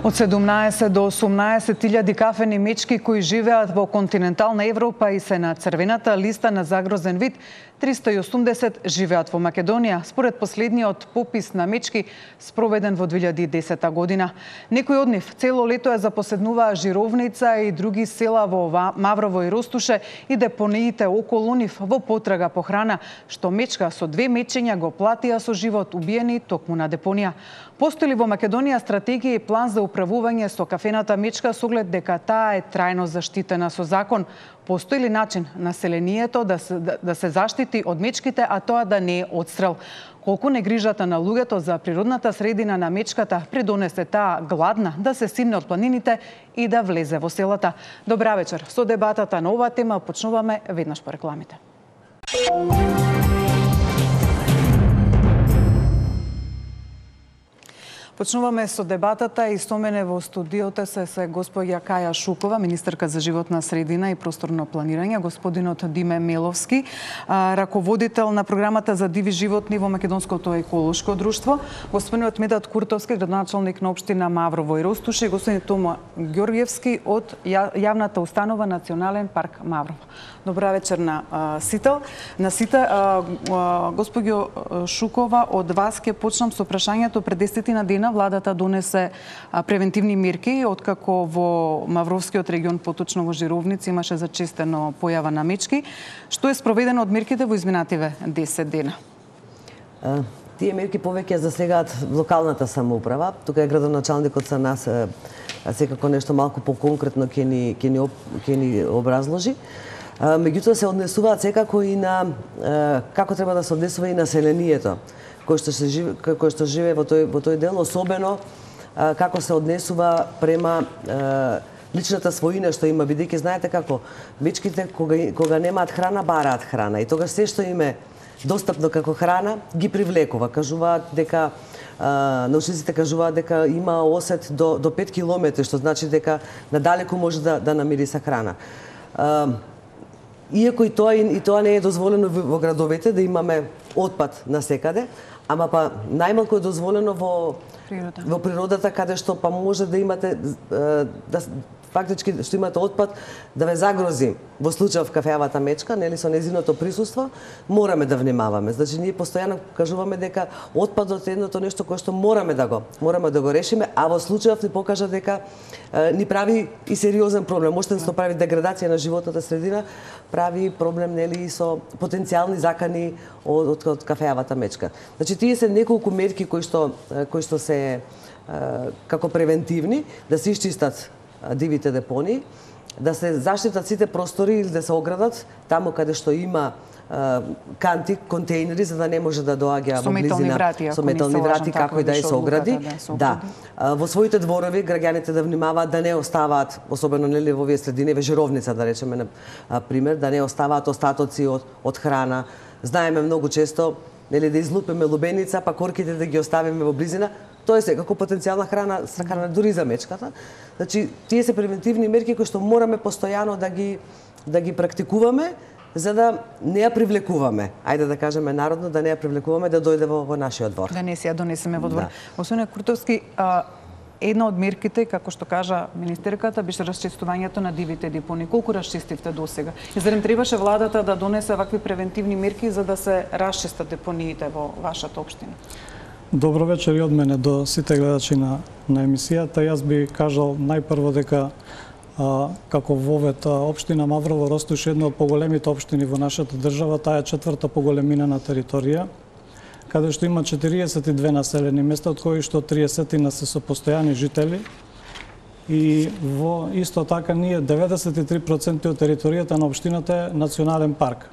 Од 17 до 18.000 кафени мечки кои живеат во континентална Европа и се на црвената листа на загрозен вид, 380 живеат во Македонија, според последниот попис на мечки спроведен во 2010 година. Некои од нив цело лето ја запоседнуваа Жировница и други села во Маврово и Ростуше и депониите околу нив во потрага по храна, што мечка со 2 мечења го платија со живот убиени токму на депонија. Постои ли во Македонија стратегија и план за управување со кафената мечка со оглед дека таа е трајно заштитена со закон? Постои ли начин населението да се заштити од мечките, а тоа да не е одстрел? Колку негрижата на луѓето за природната средина на мечката придонесе таа гладна да се симне од планините и да влезе во селата? Добра вечер. Со дебатата на оваа тема почнуваме веднаш по рекламите. Почнуваме со дебатата и со мене во студиото се господја Каја Шукова, министерка за животна средина и просторно планирање, господинот Диме Меловски, раководител на програмата за диви животни во Македонското еколошко друштво, господинот Медат Куртовски, градоначалник на општина Маврово и Ростуше, и господин Тома Ѓорѓевски од јавната установа Национален парк Маврово. Добра вечер на сите. Господјо Шукова, од вас ќе почнам со прашањето. Пред 10 дена владата донесе превентивни мерки, откако во Мавровскиот регион, поточно во Жировница, имаше зачестено појава на мечки. Што е спроведено од мерките во изминативе 10 дена? Тие мерки повеќе засегаат локалната самоуправа. Тука е градоначалникот за нас секако нешто малку поконкретно ќе ни образложи. Меѓутоа се однесуваат секако и на како треба да се однесува и населението кој што живее во тој дел, особено како се однесува према личната својина што има, бидејќи знаете како мечките кога немаат храна бараат храна и тогаш се што им е достапно како храна ги привлекува. Кажуваат дека научниците кажуваат дека има осет до 5 километри, што значи дека надалеку може да намириса храна. Иако и тоа не е дозволено во градовете да имаме отпад насекаде, ама па најмалку е дозволено во природата, каде што па може да имате фактички што имате отпад да ве загрози. Во случајов кафеавата мечка, нели со незиното присуство, мораме да внимаваме. Значи ние постојано кажуваме дека отпадот е едното нешто кое што мораме да го решиме, а во случајов ни покажа дека ни прави и сериозен проблем. Може да се прави деградација на животната средина, прави проблем нели и со потенцијални закани од кафеавата мечка. Значи тие се неколку мерки кои што се како превентивни да се исчистат дивите депонии, да се заштитат сите простори или да се оградат таму каде што има канти, контејнери, за да не може да доаѓа во близина со метални врати, како и да се огради. Да. Во своите дворови граѓаните да внимаваат да не оставаат, особено нели во овие средини, во Жировница да речеме на пример, да не оставаат остатоци од храна. Знаеме многу често нели да излупиме лубеница, па корките да ги оставиме во близина. Тоа е секако потенцијална храна дури за мечката. Значи, тие се превентивни мерки кои што мораме постојано да ги практикуваме, за да не ја привлекуваме. Ајде да кажеме народно, да не ја привлекуваме да дојде во нашиот двор. Да не се ја донесеме во двор. Господин Куртовски, една од мерките, како што кажа министерката, беше расчистувањето на дивите депонии. Колку расчистивте досега? И зарем требаше владата да донесе вакви превентивни мерки за да се расчистат депониите во вашата општина? Добро вечер и од мене до сите гледачи на емисијата. Јас би кажал најпрво дека како во овета општина Маврово Ростуше, една од поголемите општини во нашата држава, таа е 4-та по големина на територија, каде што има 42 населени места, од кои што 30 се со постојани жители. И во исто така ние 93% од територијата на општината е национален парк.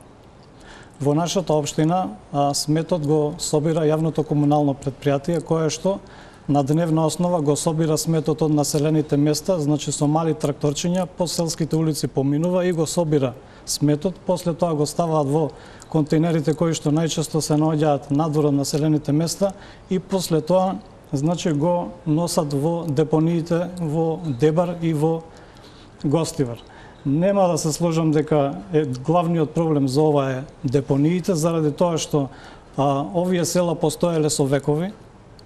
Во нашата општина сметот го собира јавното комунално претпријатие, кое што на дневна основа го собира сметот од населените места, значи со мали тракторчиња по селските улици поминува и го собира сметот, после тоа го ставаат во контейнерите кои што најчесто се наоѓаат надвор од населените места и после тоа значи го носат во депониите во Дебар и во Гостивар. Нема да се сложам дека главниот проблем за ова е депониите, заради тоа што овие села постоеле со векови,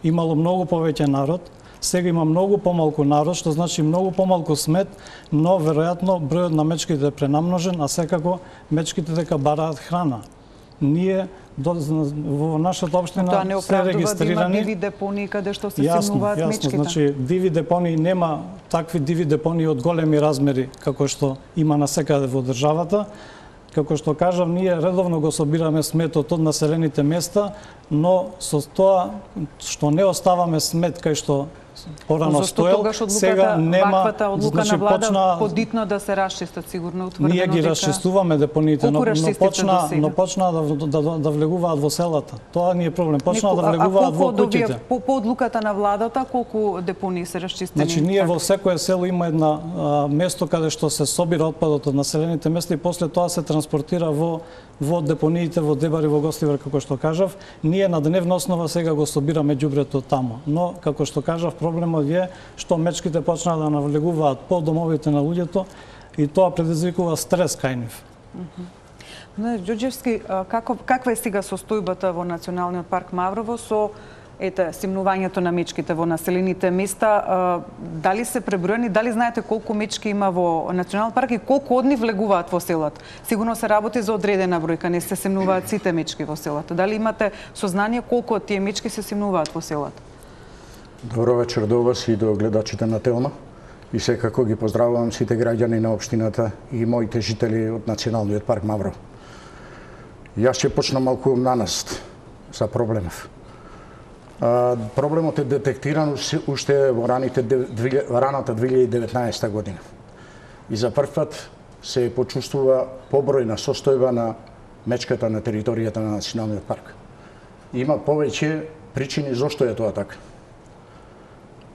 имало многу повеќе народ, Сега има многу помалку народ, што значи многу помалку смет, но веројатно бројот на мечките е пренамножен, а секако мечките дека бараат храна. Ние во нашата општина се регистрирани. Да има диви депонии каде што се симнуваат мечките. Значи диви депонии нема такви диви депонии од големи размери како што има насекаде во државата. Како што кажав, ние редовно го собираме сметот од населените места, но со тоа што не оставаме смет кај што порано стоел, сега нема, ваквата одлука на влада подитно да се расчистат, сигурно утврдено дека... Ние ги расчистуваме депониите, но почна да влегуваат во селата. Тоа не е проблем. Почна да влегуваат во куќите. По одлуката на владата, колку депонии се расчистени? Значи, ние во секое село има една место каде што се собира отпадот од населените места и после тоа се транспортира во депониите, во Дебар и во Гостивар, како што кажав. Ние на дневна основа сега го собираме ѓубрето таму. Но, како што кажав, проблемот е што мечките почнаа да навлегуваат по домовите на луѓето и тоа предизвикува стрес кај нив. Ѓурѓевски, каква е сега состојбата во Националниот парк Маврово со симнувањето на мечките во населените места? Дали се преброени, дали знаете колку мечки има во Националниот парк и колку од нив влегуваат во селото? Сигурно се работи за одредена бројка, не се симнуваат сите мечки во селото. Дали имате сознание колку од тие мечки се симнуваат во селото? Добро вечер до вас и до гледачите на Телма. И секако ги поздравувам сите граѓани на општината и моите жители од Националниот парк Маврово. Јас ќе почнам малку нанast за проблемов. Проблемот е детектиран уште во раната 2019 година. И за прв пат се почувствува побројна состојба на мечката на територијата на Националниот парк. Има повеќе причини зошто е тоа така.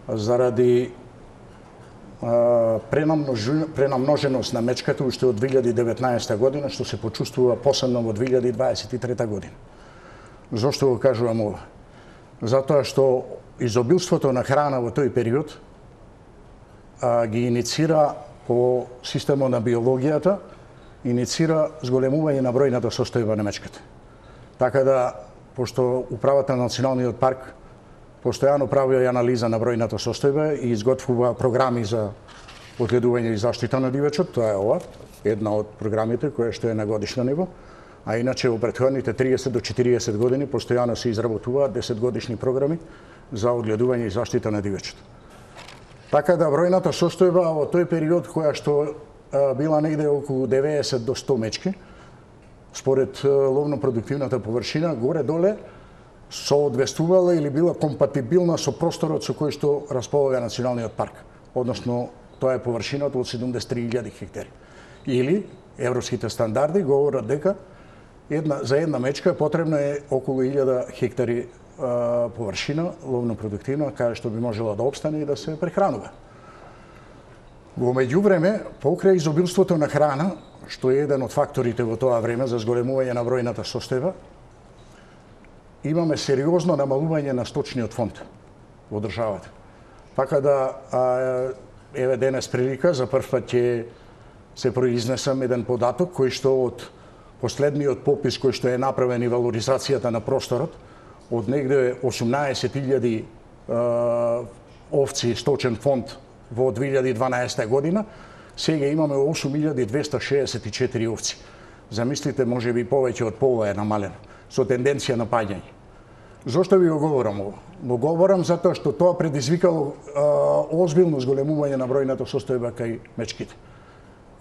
Заради пренамноженост на мечката уште од 2019 година, што се почувствува посебно во 2023 година. Зошто го кажувам ова? Затоа што изобилството на храна во тој период ги иницира по системот на биологијата, иницира зголемување на бројната состојба на мечката. Така да, пошто управата на Националниот парк постојано прави анализа на бројната состојба и изготвува програми за одгледување и заштита на дивечот, тоа е ова, една од програмите која што е на годишно ниво, а иначе во претходните 30 до 40 години постојано се изработуваат 10 годишни програми за одгледување и заштита на дивечот. Така да бројната состојба во тој период која што била негде околу 90 до 100 мечки, според ловно-продуктивната површина, горе-доле соодвестувала или била компатибилна со просторот со кој што располага Националниот парк. Односно, тоа е површината од 73.000 хектари. Или, европските стандарди говорат дека за една мечка потребно е околу 1000 хектари површина ловно-продуктивна, каде што би можела да обстане и да се прехранува. Во меѓувреме, покрај изобилството на храна, што е еден од факторите во тоа време за зголемување на бројната состојба, имаме сериозно намалување на сточниот фонд во државата. Така да, еве денес прилика, за прв пат ќе се произнесам еден податок кој што од последниот попис кој што е направен и валоризацијата на просторот, од негде 18.000 овци сточен фонд во 2012 година, сега имаме 8.264 овци. Замислите, може би повеќе од пола е намалено, со тенденција на паѓање. Зошто ви го говорам ова? Го говорам затоа што тоа предизвикало озбилно зголемување на бројната состојба кај мечките.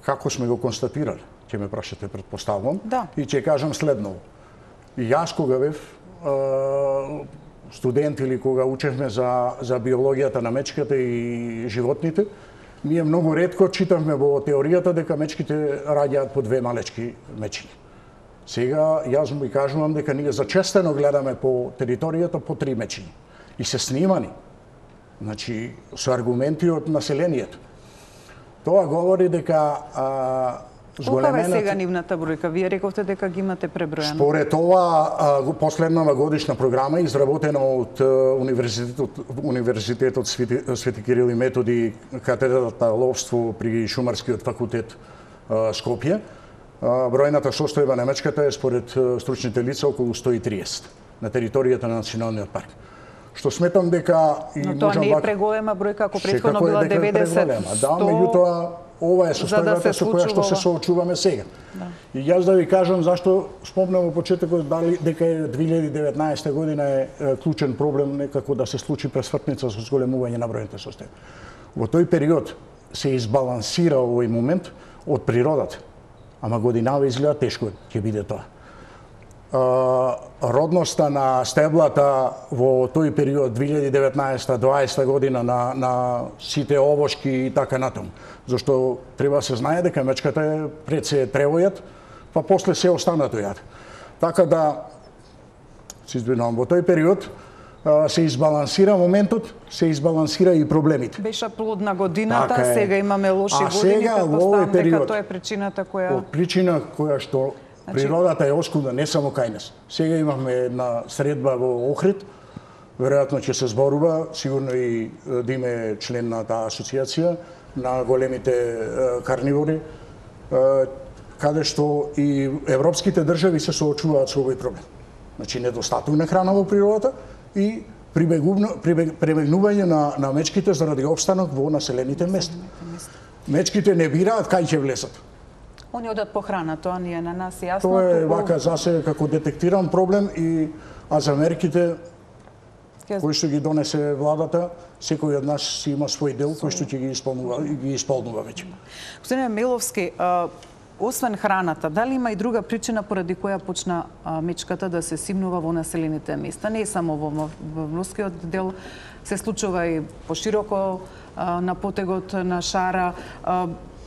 Како сме го констатирали? Ќе ме прашате, предпоставувам, и ќе кажам следново. Јас кога бев студент или кога учевме за биологијата на мечката и животните, ние многу ретко читавме во теоријата дека мечките раѓаат по 2 малечки мечки. Сега јас му кажувам дека ние зачестено гледаме по територијата по 3 мечки и се снимани. Значи, со аргументи од населението. Тоа говори дека колка е сега нивната бројка? Вие рековте дека ги имате пребројано. Според ова последна годишна програма изработена од Универзитетот Свети Кирил и Методи, катедрата ловство при Шумарскиот факултет Скопје, бројната состојба на мечката е според стручните лица околу 130 на територијата на Националниот парк. што сметам дека и но тоа не е преголема бројка, ако претходно била 90, 100. Да, меѓутоа ова е состојбата со која што се соочуваме сега. Да. И јас да ви кажам зашто спомнам во почетокот дека 2019 година е клучен проблем некако да се случи пресвртница со зголемување на бројните состојби. Во тој период се избалансира овој момент од природата. Ама годинава изгледа тешко ќе биде тоа. Родноста на стеблата во тој период 2019-2020 година на сите овошки и така натаму. Зашто треба се знае дека мечката е пред се тревојат, па после се останато јат. Така да, се извинувам, во тој период се избалансира моментот, се избалансира и проблемите. Беше плодна годината, сега имаме лоши години, во дека тоа е причината која... Причина која што природата е оскуда, не само кај нас. Сега имаме една средба во Охрид, веројатно ќе се зборува, сигурно и да име член на таа асоциација, на големите карнивори, каде што и европските држави се соочуваат со овој проблем. Значи, недостаток на храна во природата и прибегнување на мечките заради обстанок во населените места. Мечките не бираат кај ќе влезат. Они одат по храна, тоа ни е на нас јасно. Тоа е вака за се како детектиран проблем а за мерките кои што ги донесе владата, секој од нас си има свој дел кој што ќе ги исполнува веќе. Господине Миловски, освен храната, дали има и друга причина поради која почна мечката да се симнува во населените места? Не само во Мавровскиот дел, се случува и пошироко на потегот на Шара.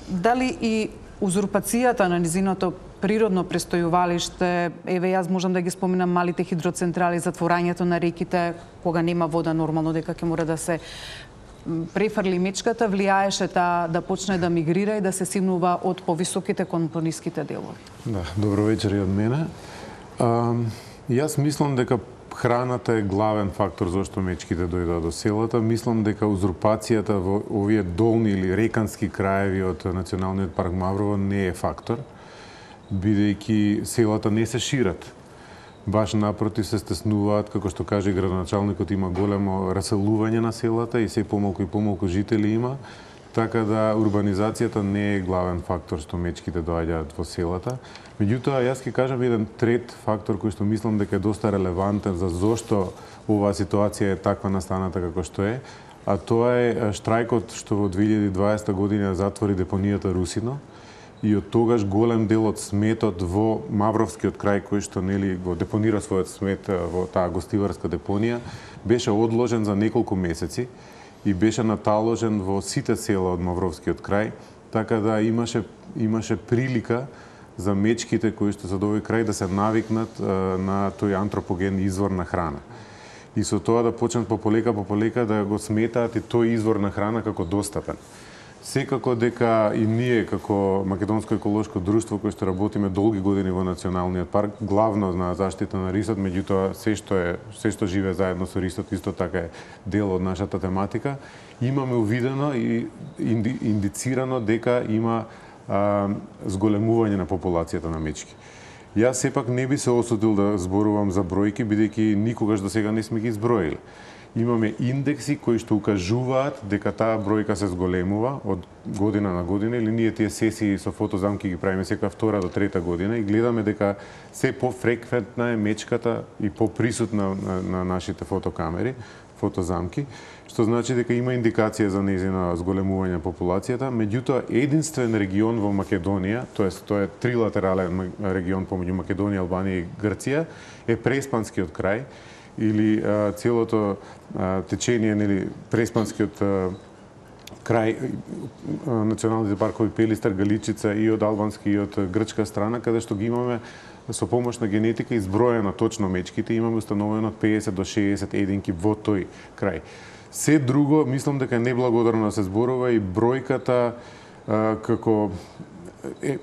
Дали и узурпацијата на низиното природно престојувалиште, еве јас можам да ги споминам малите хидроцентрали, затворањето на реките, кога нема вода нормално дека ќе мора да се префрли мечката, влијаеше да почне да мигрира и да се симнува од повисоките кон пониските делови. Да, добро вечер и од мене. Јас мислам дека храната е главен фактор зашто мечките дојдоа до селата. Мислам дека узурпацијата во овие долни или рекански краеви од Националниот парк Маврово не е фактор, бидејќи селата не се шират. Баш напротив се стеснуваат, како што каже градоначалникот, има големо раселување на селата и се помалку и помалку жители има, така да урбанизацијата не е главен фактор што мечките доаѓаат во селата. Меѓутоа, јас ќе кажам еден трет фактор кој што мислам дека е доста релевантен за зошто оваа ситуација е таква настаната како што е, а тоа е штрајкот што во 2020 година затвори депонијата Русино и од тогаш голем дел од сметот во Мавровскиот крај кој што го депонира својот смет во таа гостиварска депонија беше одложен за неколку месеци и беше наталожен во сите села од Мавровскиот крај, така да имаше прилика за мечките кои што се од овој крај да се навикнат на тој антропоген извор на храна. И со тоа да почнат пополека да го сметаат и тој извор на храна како достапен. Секако дека и ние како Македонско еколошко друштво кој што работиме долги години во Националниот парк, главно на заштита на рисот, меѓутоа се што живее заедно со рисот исто така е дел од нашата тематика, имаме увидено и индицирано дека има зголемување на популацијата на мечки. Јас сепак не би се осудил да зборувам за бројки, бидејќи никогаш до сега не сме ги изброили. Имаме индекси кои што укажуваат дека таа бројка се зголемува од година на година, или ние тие сесии со фотозамки ги правиме секоја втора до трета година и гледаме дека се пофреквентна е мечката и поприсутна на нашите фотокамери, фотозамки, што значи дека има индикација за нејзино зголемување на популацијата. Меѓутоа, единствен регион во Македонија, тоест тоа е трилатерален регион помеѓу Македонија, Албанија и Грција, е Преспанскиот крај, или целото течение, нели Преспанскиот крај, националните паркови Пелистар, Галичица и од албански и од грчка страна, каде што ги имаме со помош на генетика изброено точно мечките, имаме установено од 50 до 60 единки во тој крај. Се друго, мислам дека е неблагодарно да се зборува и бројката како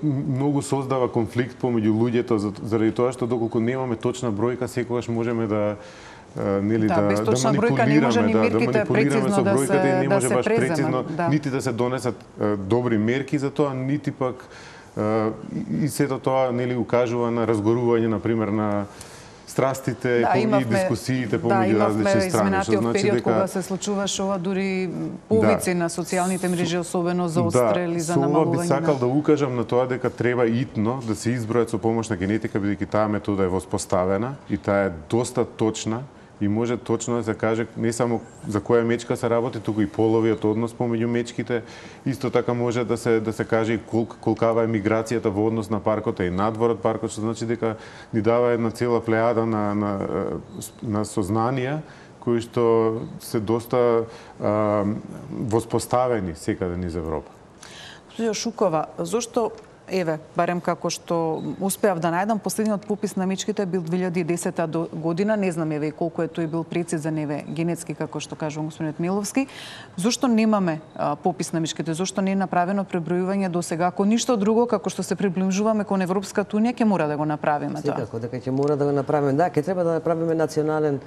многу создава конфликт помеѓу луѓето заради тоа што доколку немаме точна бројка секогаш можеме да без точна бројка не може ни мерките прецизно со бројката и не може баш преземат, прецизно нити да се донесат добри мерки за тоа, нити пак и сето тоа укажува на разгорување на пример на страстите и дискусиите помеѓу различни страни, што значи период кога се случуваше ова, дури повици на социјалните мрежи, особено за отстрел и за намалување. Би сакал да укажам на тоа дека треба итно да се избројат со помош на генетика, бидејќи таа метода е воспоставена и таа е доста точна и може точно да се каже не само за која мечка се работи, туку и половиот однос помеѓу мечките. Исто така може да се каже и колкава е миграцијата во однос на паркот и надвор од паркот, што значи дека ни дава една цела плејада на сознанија кои што се доста воспоставени секаде низ Европа. Госпожо Шукова, зошто еве, барем како што успеав да најдам, последниот попис на мечките бил 2010 година, не знам еве колку е тој бил прецизен еве генетски како што кажува господинот Миловски. Зошто немаме попис на мечките? Зошто не е направено пребројување до сега? Ако ништо друго, како што се приближуваме кон Европската унија, ќе мора да го направиме тоа. Секако дека ќе мора да го направиме. Да, ќе треба да направиме национален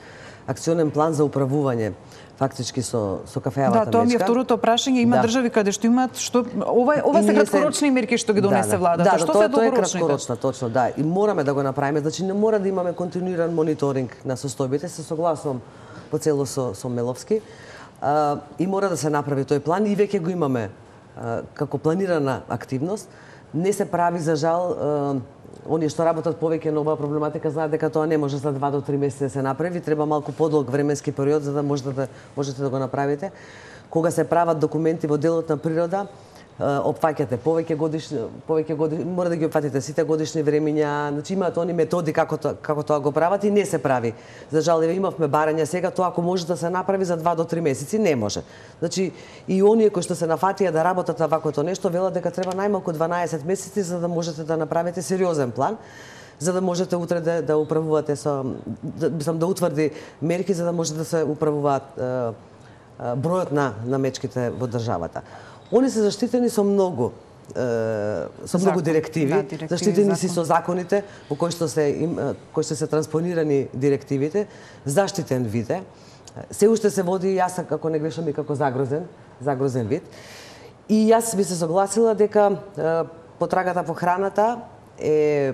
акционен план за управување фактички со кафеавата мечка. Да, тоа ми е второто прашање. Има држави каде што имаат што ова се краткорочни мерки што ги донесе владата. Што се долгорочните? Тоа е краткорочна, точно, да. И мораме да го направиме. Значи не мора да имаме континуиран мониторинг на состојбите, се согласувам по цело со Меловски. И мора да се направи тој план и веќе го имаме како планирана активност. Не се прави за жал. Оние што работат повеќе на оваа проблематика знаат дека тоа не може за 2 до 3 месеци да се направи, треба малку подолг временски период за да можете да го направите. Кога се прават документи во делот на природа, опфаќате повеќе годишни, мора да ги опфатите сите годишни времиња, значи имаат они методи како тоа го прават и не се прави. За жал имавме барања сега, тоа ако може да се направи за 2 до 3 месеци, не може. Значи и оние кои што се нафатија да работат ваквото нешто велат дека треба најмалку 12 месеци за да можете да направите сериозен план, за да можете утре да управувате да утврди мерки за да може да се управуваат бројот на мечките во државата. Они се заштитени со многу директиви, заштитени си со законите во кои што се транспонирани директивите, заштитен вид е. Се уште се води, јас како не грешам и како загрозен вид. И јас би се согласила дека потрагата по храната е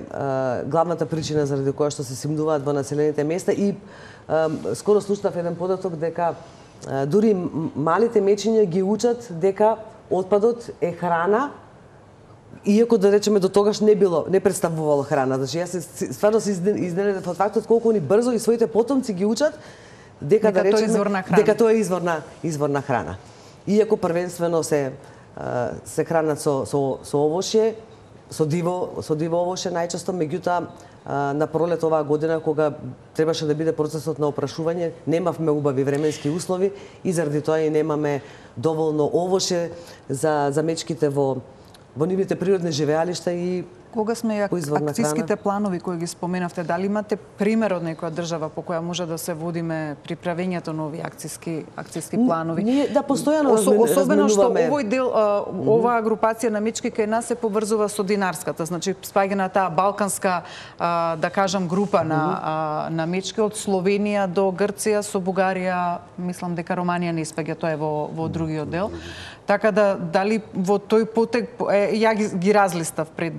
главната причина заради која што се симнуваат во населените места и скоро слушнав еден податок дека дури малите мечиња ги учат дека отпадот е храна, иако да речеме до тогаш не представувало храна. Значи јас стварно се изненадев од фактот колку они брзо и своите потомци ги учат дека да речеме дека тоа е изворна храна. Иако првенствено се хранат со овошје, со диво овошје најчесто, меѓутоа на пролет оваа година кога требаше да биде процесот на опрашување, немавме убави временски услови и заради тоа и немаме доволно овошје за мечките во нивните природни живеалишта и кога сме акцијските планови кои ги споменавте, дали имате пример од некоја држава по која може да се водиме при правењето на овие акцијски планови? Ние постојано особено што овој дел, оваа групација на мечки кај нас се поврзува со динарската, значи спаѓа на таа балканска, да кажам, група на мечки од Словенија до Грција, со Бугарија, мислам дека Романија не испаѓа, тоа е во другиот дел. Така да, дали во тој потек, ја ги разлистав пред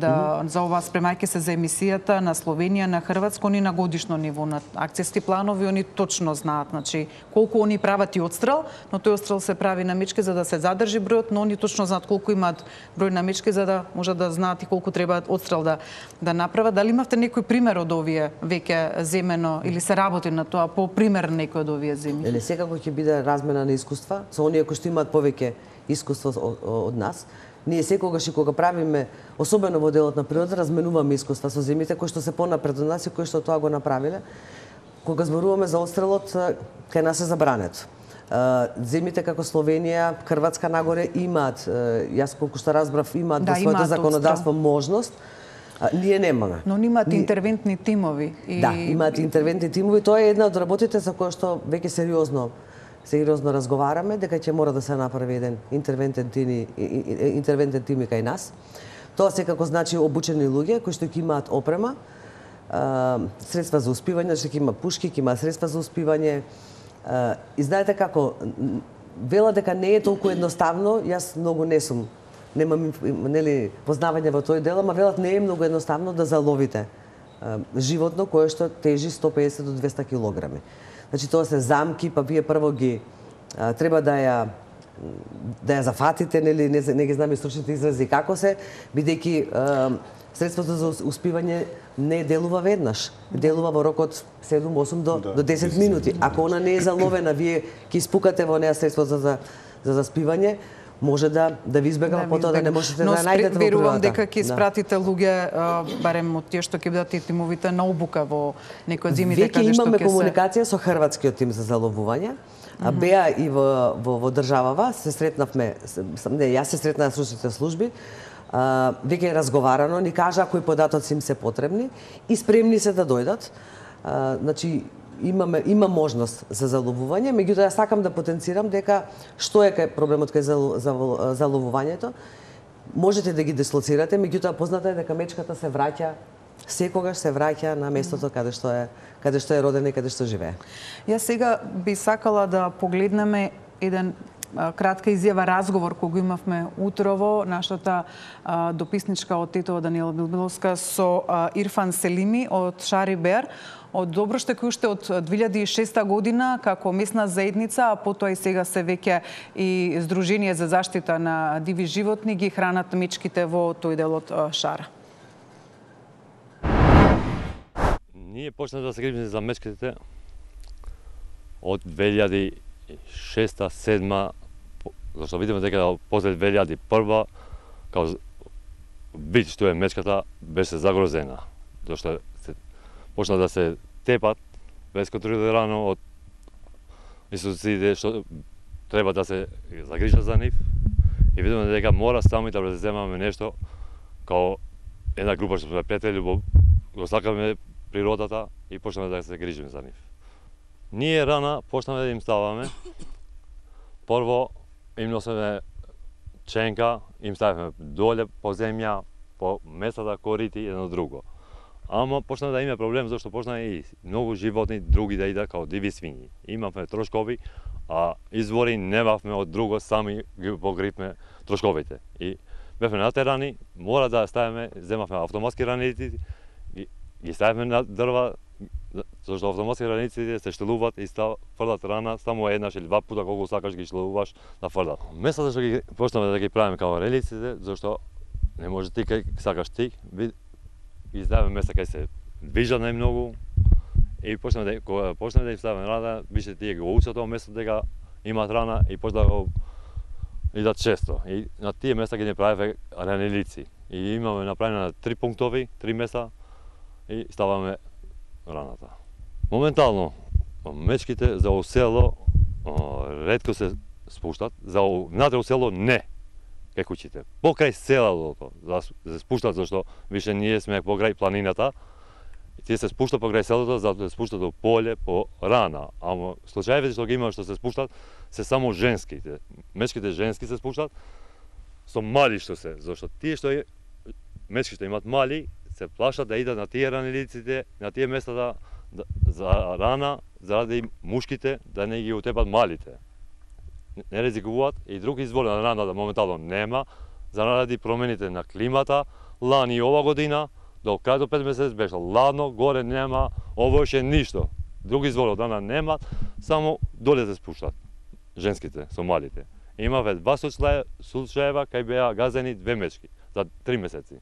за ова спремајќи се за емисијата на Словенија, на Хрватска, они на годишно ниво, на акцијски планови, они точно знаат, значи, колку они прават и отстрел, но тој отстрел се прави на мечки за да се задржи бројот, но они точно знаат колку имаат број на мечки за да може да знаат и колку треба отстрел да направат. Дали имавте некој пример од овие веќе земено или се работи на тоа по пример некој од овие земји? Еле секако ќе биде размена на искуства со оние кои што имаат повеќе искуство од нас. Ние секогаш и кога правиме, особено во делот на природа, разменуваме искуства со земјите кои што се понапред од нас и кои што тоа го направиле. Кога зборуваме за отстрелот, кај нас е забрането. Земјите како Словенија, Хрватска нагоре имаат, јас колку што разбрав, имаат во своето законодавство можност. Ние немаме. Но имаат интервентни тимови. Да, имаат интервентни тимови. Тоа е една од работите за која што веќе сериозно разговараме, дека ќе мора да се направи еден интервентен тим кај нас. Тоа секако значи обучени луѓе кои што ќе имаат опрема, средства за успивање, што ќе има пушки, ќе има средства за успивање. И знаете како, вела дека не е толку едноставно, јас многу немам познавање во тој дел, ама велат не е многу едноставно да заловите животно кое што тежи 150 до 200 килограми. Значи тоа се замки, па вие прво ги треба да ја зафатите, нели, не ги знаме стручните изрази како се, бидејќи средството за успивање не делува веднаш. Делува во рок од 7-8 до 10 минути. Ако она не е заловена, вие ќе испукате во неа средството за заспивање, може да ви избега, потоа да не можете да најдете во природата. Верувам дека ќе испратите луѓе, барем од тие што ќе бидат и тимовите на обука во некои од зимите каде што ќе се... Веќе имаме комуникација со хрватскиот тим за заловување. Беа и во државава, се сретнавме, јас се сретнав со стручните служби, веќе е разговарано, ни кажа кои податоци им се потребни и спремни се да дојдат. Значи, има можност за заловување, меѓутоа јас сакам да потенцирам дека што е проблемот кај заловувањето. Можете да ги дислоцирате, меѓутоа познато е дека мечката се враќа, секогаш се враќа на местото каде што е родена и каде што живее. Јас сега би сакала да погледнеме еден кратка изјава, разговор кој го имавме утрово, нашата дописничка од Тетово Даниела Билбиловска со Ирфан Селими од Шари Бер, од Добруштек уште од 2006 година како местна заедница, а потоа и сега се веќе и Сдружение за заштита на диви животни ги хранат мечките во тој дел од Шара. Ние почнавме да се грижиме за мечките од 2006-2007, зашто видиме дека после 2001 као вид што е мечката беше загрозена, зашто почна да се тепат безконтролирано од институциите што треба да се загрижат за нив и видиме дека мора сами да преземаме нешто као една група што сме пријатели, го сакаме природата и почнаме да се грижиме за нив. Ние рана почнаме да им ставаме. Прво им носиме ченка, им ставиме доле по земја, по местата корити едно друго. Ама почна да има проблем зашто почна и многу животни други да идат као диви свињи. Имавме трошкови, а извори немавме од друго, сами ги погрипме трошковите. И бевме натерани, мора да ставиме, земавме автоматски раници, ги ставиме на дрва, зашто автоматски раниците се штилуваат и фрлат рана само еднаш или два пута колку сакаш ги штилуваш да фрлат. Местата што ги почнаме да ги правиме као раниците, зашто не може ти кај сакаш ти, издаваме места кај се движат најмногу и почнаме да им ставиме рана, више тие го учат тоа место дека имаат рана и почна да го идат често. И на тие места ги не правиме ранилици. И имаме направено на 3 пунктови, 3 места и ставаме раната. Моментално мечките за село ретко се спуштат, за внатре село не. Кај куќите. Покрај селото се спуштат зашто више ние сме покрај планината. Тие се спуштат покрај селото за да се спуштат до поле по рана. Ама случаите што ги има што се спуштат се само женските. Мечките женски се спуштат со мали што се, зашто тие што мечките имаат мали се плашат да идат на тие ранилиците, на тие места за рана, заради мушките да не ги утепат малите. Не ризикуваат и друг извор на рана да моментално нема, заради промените на климата. Лани ова година, до крај до 5 месец беше ладно, горе нема, овоше ништо. Друг извор од рана нема, само доле се спуштат женските со малите. Имаве 2 случаева кај беа газени 2 мечки за 3 месеци.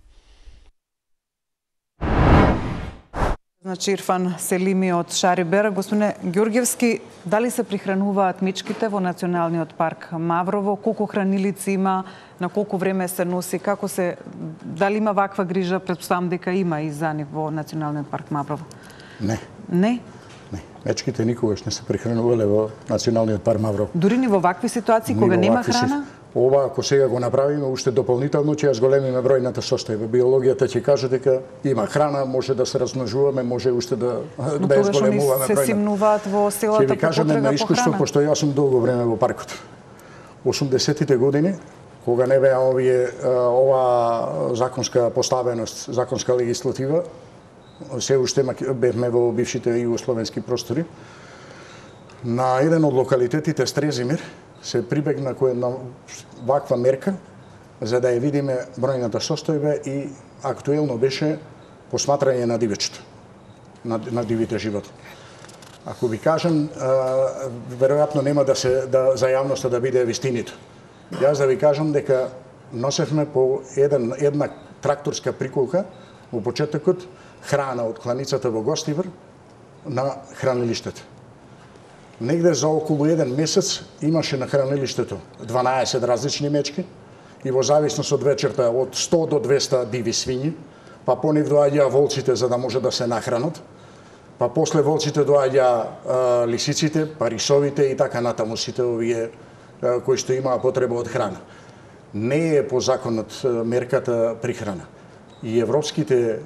Значи Ирфан Селими од Шари Бер. Господине Ѓорѓевски, дали се прихрануваат мечките во Националниот парк Маврово? Колку хранилици има? На колку време се носи? Како се, дали има ваква грижа? Претпоставам дека има и за нив во Националниот парк Маврово. Не. Не? Не. Мечките никогаш не се прихранувале во Националниот парк Маврово. Дури ни во вакви ситуации кога нема храна? Ова, ако сега го направиме, уште дополнително ќе ја зголемиме бројната состојба. Биологијата ќе каже дека има храна, може да се размножуваме, може уште да ја зголемуваме бројната. Но тогаш се симнуваат во селата по потрега по искуство, пошто јас сум долго време во паркот. 80-тите години, кога не беа ова законска поставеност, законска легислатива, се уште бевме во бившите југословенски простори, на еден од локалитетите Стрезимир, се прибегна кој една ваква мерка за да ја видиме бројната состојба и актуелно беше посматрање на дивечето, на дивите животни. Ако ви кажам, веројатно нема за јавноста да биде вистинито. Јас да ви кажам дека носевме по една тракторска приколка во почетокот храна од кланицата во Гостивар на хранилиштето. Негде за околу еден месец имаше на хранилиштето 12 различни мечки и во зависност од вечерта од 100 до 200 диви свињи, па по нив доаѓаа волците за да може да се нахранат, па после волците доаѓаа лисиците, па рисовите и така натаму сите овие кои што имаа потреба од храна. Не е по законот мерката прихрана. И европските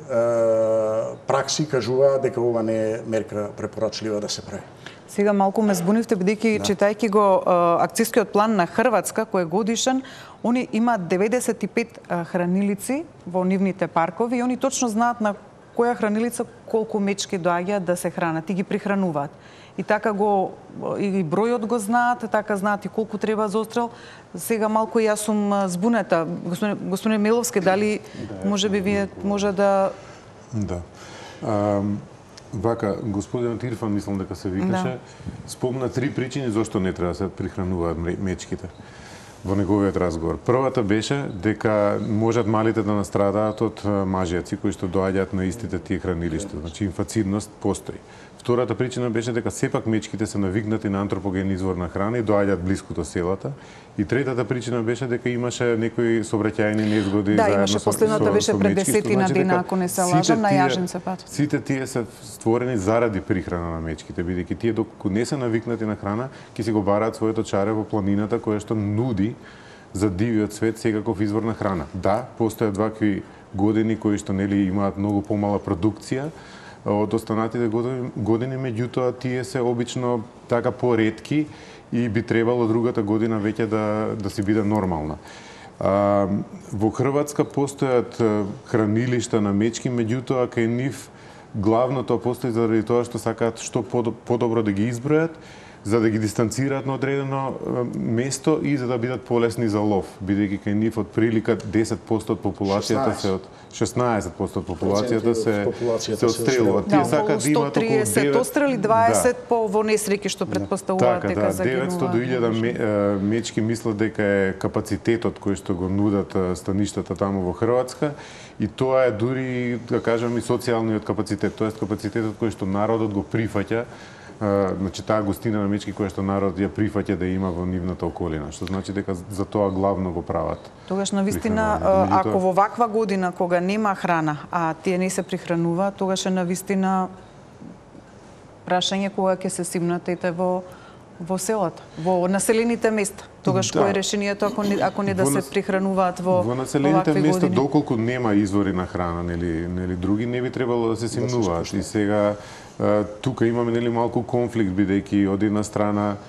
пракси кажуваат дека ова не е мерка препорачлива да се прави. Сега малку ме збунивте, бидејќи читајќи го акцискиот план на Хрватска, кој е годишен, они имаат 95 хранилици во нивните паркови и они точно знаат на која хранилица колку мечки доаѓаат да се хранат и ги прихрануваат. И така и бројот го знаат, така знаат и колку треба за отстрел. Сега малку јас сум збунета. Господине Миловски, дали можеби вие може да... Да. Вака, господинот Ирфан, мислам дека се викаше, спомна 3 причини зашто не треба да се прихрануваат мечките во неговиот разговор. Првата беше дека можат малите да настрадаат од мажјаци кои што доаѓаат на истите тие хранилишта. Значи инфацидност постои. Втората причина беше дека сепак мечките се навигнати на антропоген извор на храна и доаѓаат блиску до селата. И третата причина беше дека имаше некои сообраќајни незгоди заедно со имаше последната беше пред 10 дена, ако не се лажам, на Јаженце пат. Сите тие се створени заради прихрана на мечките, бидејќи тие доколку не се навикнати на храна, ќе си го бараат своето чаре во планината која што нуди за дивиот свет секаков извор на храна. Да, постојат вакви години кои што нели имаат многу помала продукција од останатите години, меѓутоа тие се обично така поретки и би требало другата година веќе да си биде нормална. Во Хрватска постојат хранилишта на мечки, меѓутоа кај нив главното постои заради тоа што сакаат што подобро да ги избројат, за да ги дистанцираат на одредено место и за да бидат полесни за лов, бидејќи кај нив од прилика 10% од популацијата се од 16% од популацијата се отстрелува. Тие сакаат да имаат околу 130 отстрели, 20 по во несреќи што претпоставуваат дека загинуваат. 900 до 1000 мечки мислат дека е капацитетот кој што го нудат стаништата таму во Хрватска и тоа е дури, да кажам, и социјалниот капацитет, тоест капацитетот кој што народот го прифаќа. Значи таа гостина на мечки која што народ ја прифаќа да има во нивната околина, што значи дека за тоа главно го прават. Тогаш навистина, ако во ваква година кога нема храна, а тие не се прихрануваат, тогаш е навистина прашање кога ќе се симнатете во селата, во населените места. Тогаш кој е решението ако не да се прихрануваат во населените места, доколку нема извори на храна, нели други не би требало да се симнуваат. И сега тука имаме нели малку конфликт, бидејќи од една страна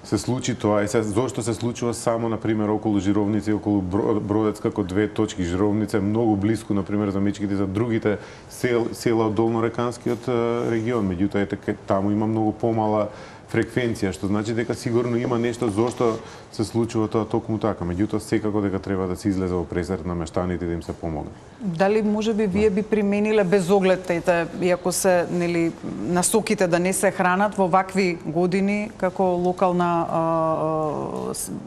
се случи тоа и зошто се случува само на пример околу Жировница и околу Бродец како две точки. Жировница е многу блиску на пример за мечките за другите села од долнореканскиот регион, меѓутоа таму има многу помала фреквенција, што значи дека сигурно има нешто зошто се случува тоа токму така. Меѓутоа секако дека треба да се излезе во пресрет на мештаните да им се помогне. Дали можеби вие би примениле без оглед иако се нели насоките да не се хранат во вакви години како локална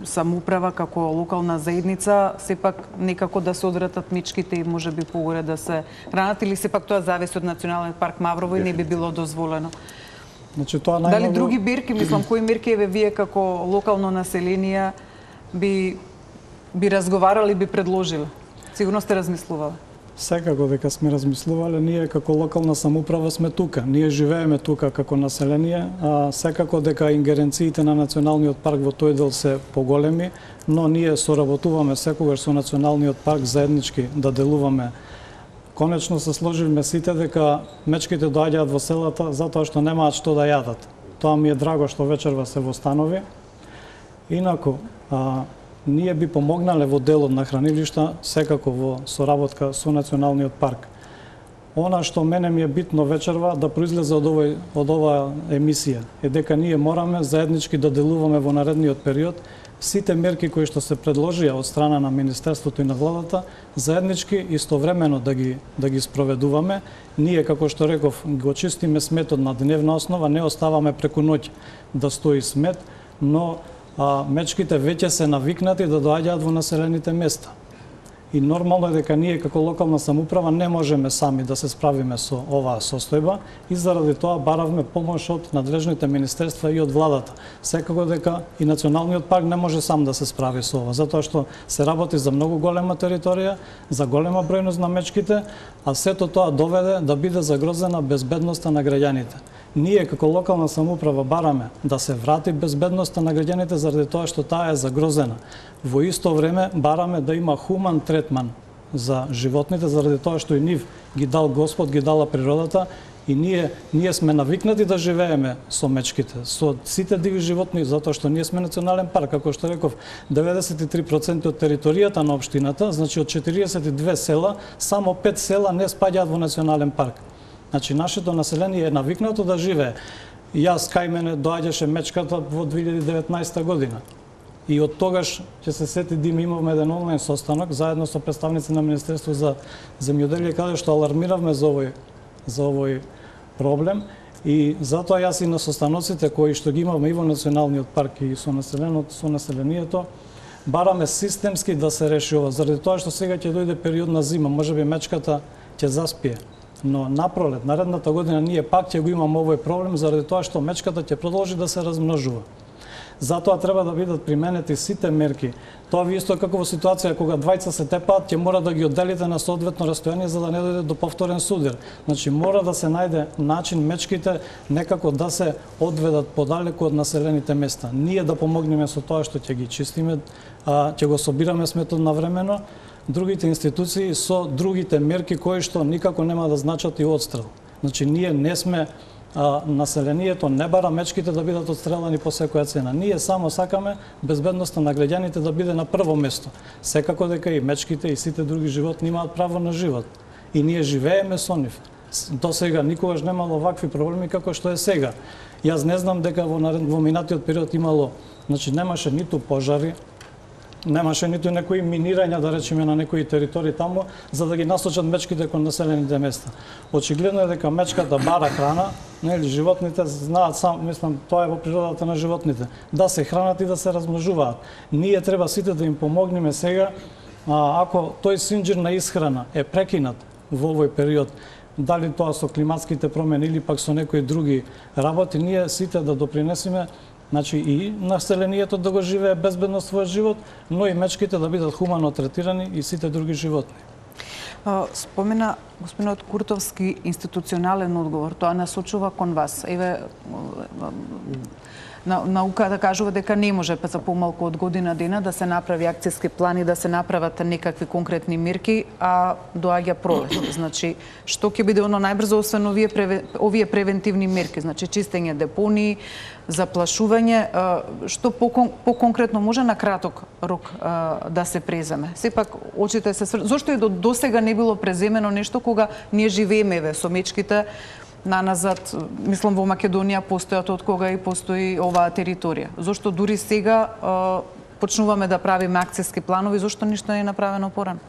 самоуправа, како локална заедница, сепак некако да се одвратат мечките и можеби погоре да се хранат или сепак тоа зависи од Националниот парк Маврово и не би било дозволено? Значи, тоа Дали други мерки, мислам, кои мерки вие како локално население би разговарали, би предложиле? Сигурно сте размислували. Секако дека сме размислувале, ние како локална самоуправа сме тука. Ние живееме тука како население, секако дека ингеренциите на Националниот парк во тој дел се поголеми, но ние соработуваме секогаш со Националниот парк заеднички да делуваме. Конечно се сложивме сите дека мечките доаѓаат во селата затоа што немаат што да јадат. Тоа ми е драго што вечерва се востанови. Инаку, ние би помогнале во делот на хранилишта, секако во соработка со Националниот парк. Она што мене ми е битно вечерва да произлезе од оваа емисија е дека ние мораме заеднички да делуваме во наредниот период сите мерки кои што се предложија од страна на Министерството и на владата, заеднички истовремено да ги спроведуваме. Ние, како што реков, го чистиме сметот на дневна основа, не оставаме преку ноќ да стои смет, но мечките веќе се навикнати да доаѓаат во населените места. И нормално е дека ние како локална самоуправа не можеме сами да се справиме со оваа состојба и заради тоа баравме помош од надлежните министерства и од владата. Секако дека и Националниот парк не може сам да се справи со ова, затоа што се работи за многу голема територија, за голема бројност на мечките, а сето тоа доведе да биде загрозена безбедноста на граѓаните. Ние како локална самоуправа бараме да се врати безбедноста на граѓаните заради тоа што таа е загрозена. Во исто време бараме да има хуман третман за животните заради тоа што и нив ги дал Господ, ги дала природата и ние сме навикнати да живееме со мечките, со сите диви животни, затоа што ние сме национален парк, како што реков, 93% од територијата на општината, значи од 42 села, само 5 села не спаѓаат во национален парк. Значи, нашето население е навикнато да живее. Јас кај мене доаѓаше мечката во 2019 година. И од тогаш, ќе се сети Дим, имавме еден онлайн состанок заедно со представници на Министерство за земјоделие, каде што алармиравме за овој проблем. И затоа јас и на состаноците кои што ги имавме и во Националниот парк и со населението, бараме системски да се реши ова, заради тоа што сега ќе дојде период на зима, можеби мечката ќе заспие. Но напролет, наредната година, ние пак ќе го имаме овој проблем, заради тоа што мечката ќе продолжи да се размножува. Затоа треба да бидат применети сите мерки. Тоа ви исто како во ситуација кога двајца се тепаат, ќе мора да ги одделите на соодветно растојание за да не дојде до повторен судир. Значи мора да се најде начин мечките некако да се одведат подалеку од населените места. Ние да помогнеме со тоа што ќе ги чистиме, ќе го собираме сметот навремено, другите институции со другите мерки кои што никако нема да значат и одстрел. Значи ние не сме населението не бара мечките да бидат отстрелани по секоја цена. Ние само сакаме безбедноста на граѓаните да биде на прво место. Секако дека и мечките и сите други животни имаат право на живот. И ние живееме со нив. До сега никогаш немало вакви проблеми како што е сега. Јас не знам дека во минатиот период имало, значи немаше ниту пожари, немаше ниту некои минирања, да речеме, на некои територии таму, за да ги насочат мечките кон населените места. Очигледно е дека мечката бара храна, нели, животните знаат сам, мислам, тоа е во природата на животните, да се хранат и да се размножуваат. Ние треба сите да им помогнеме сега, ако тој синџир на исхрана е прекинат во овој период, дали тоа со климатските промени или пак со некои други работи, ние сите да допринесеме, значи и населението да го живее безбедно својот живот, но и мечките да бидат хумано третирани и сите други животни. Спомена господинот Куртовски институционален одговор, тоа насочува кон вас. Еве, науката кажува дека не може за помалку од година дена да се направи акцијски план и да се направат некакви конкретни мерки, а доаѓа пролет. Значи, што ќе биде оно најбрзо освен овие превентивни мерки, значи чистење депонии, заплашување, што по-конкретно може на краток рок да се преземе. Сепак очите се зошто и до сега не било преземено нешто кога ние живееме со мечките наназад, мислам во Македонија постојат од кога и постои оваа територија. Зошто дури сега почнуваме да правиме акцијски планови, зошто ништо не е направено порано?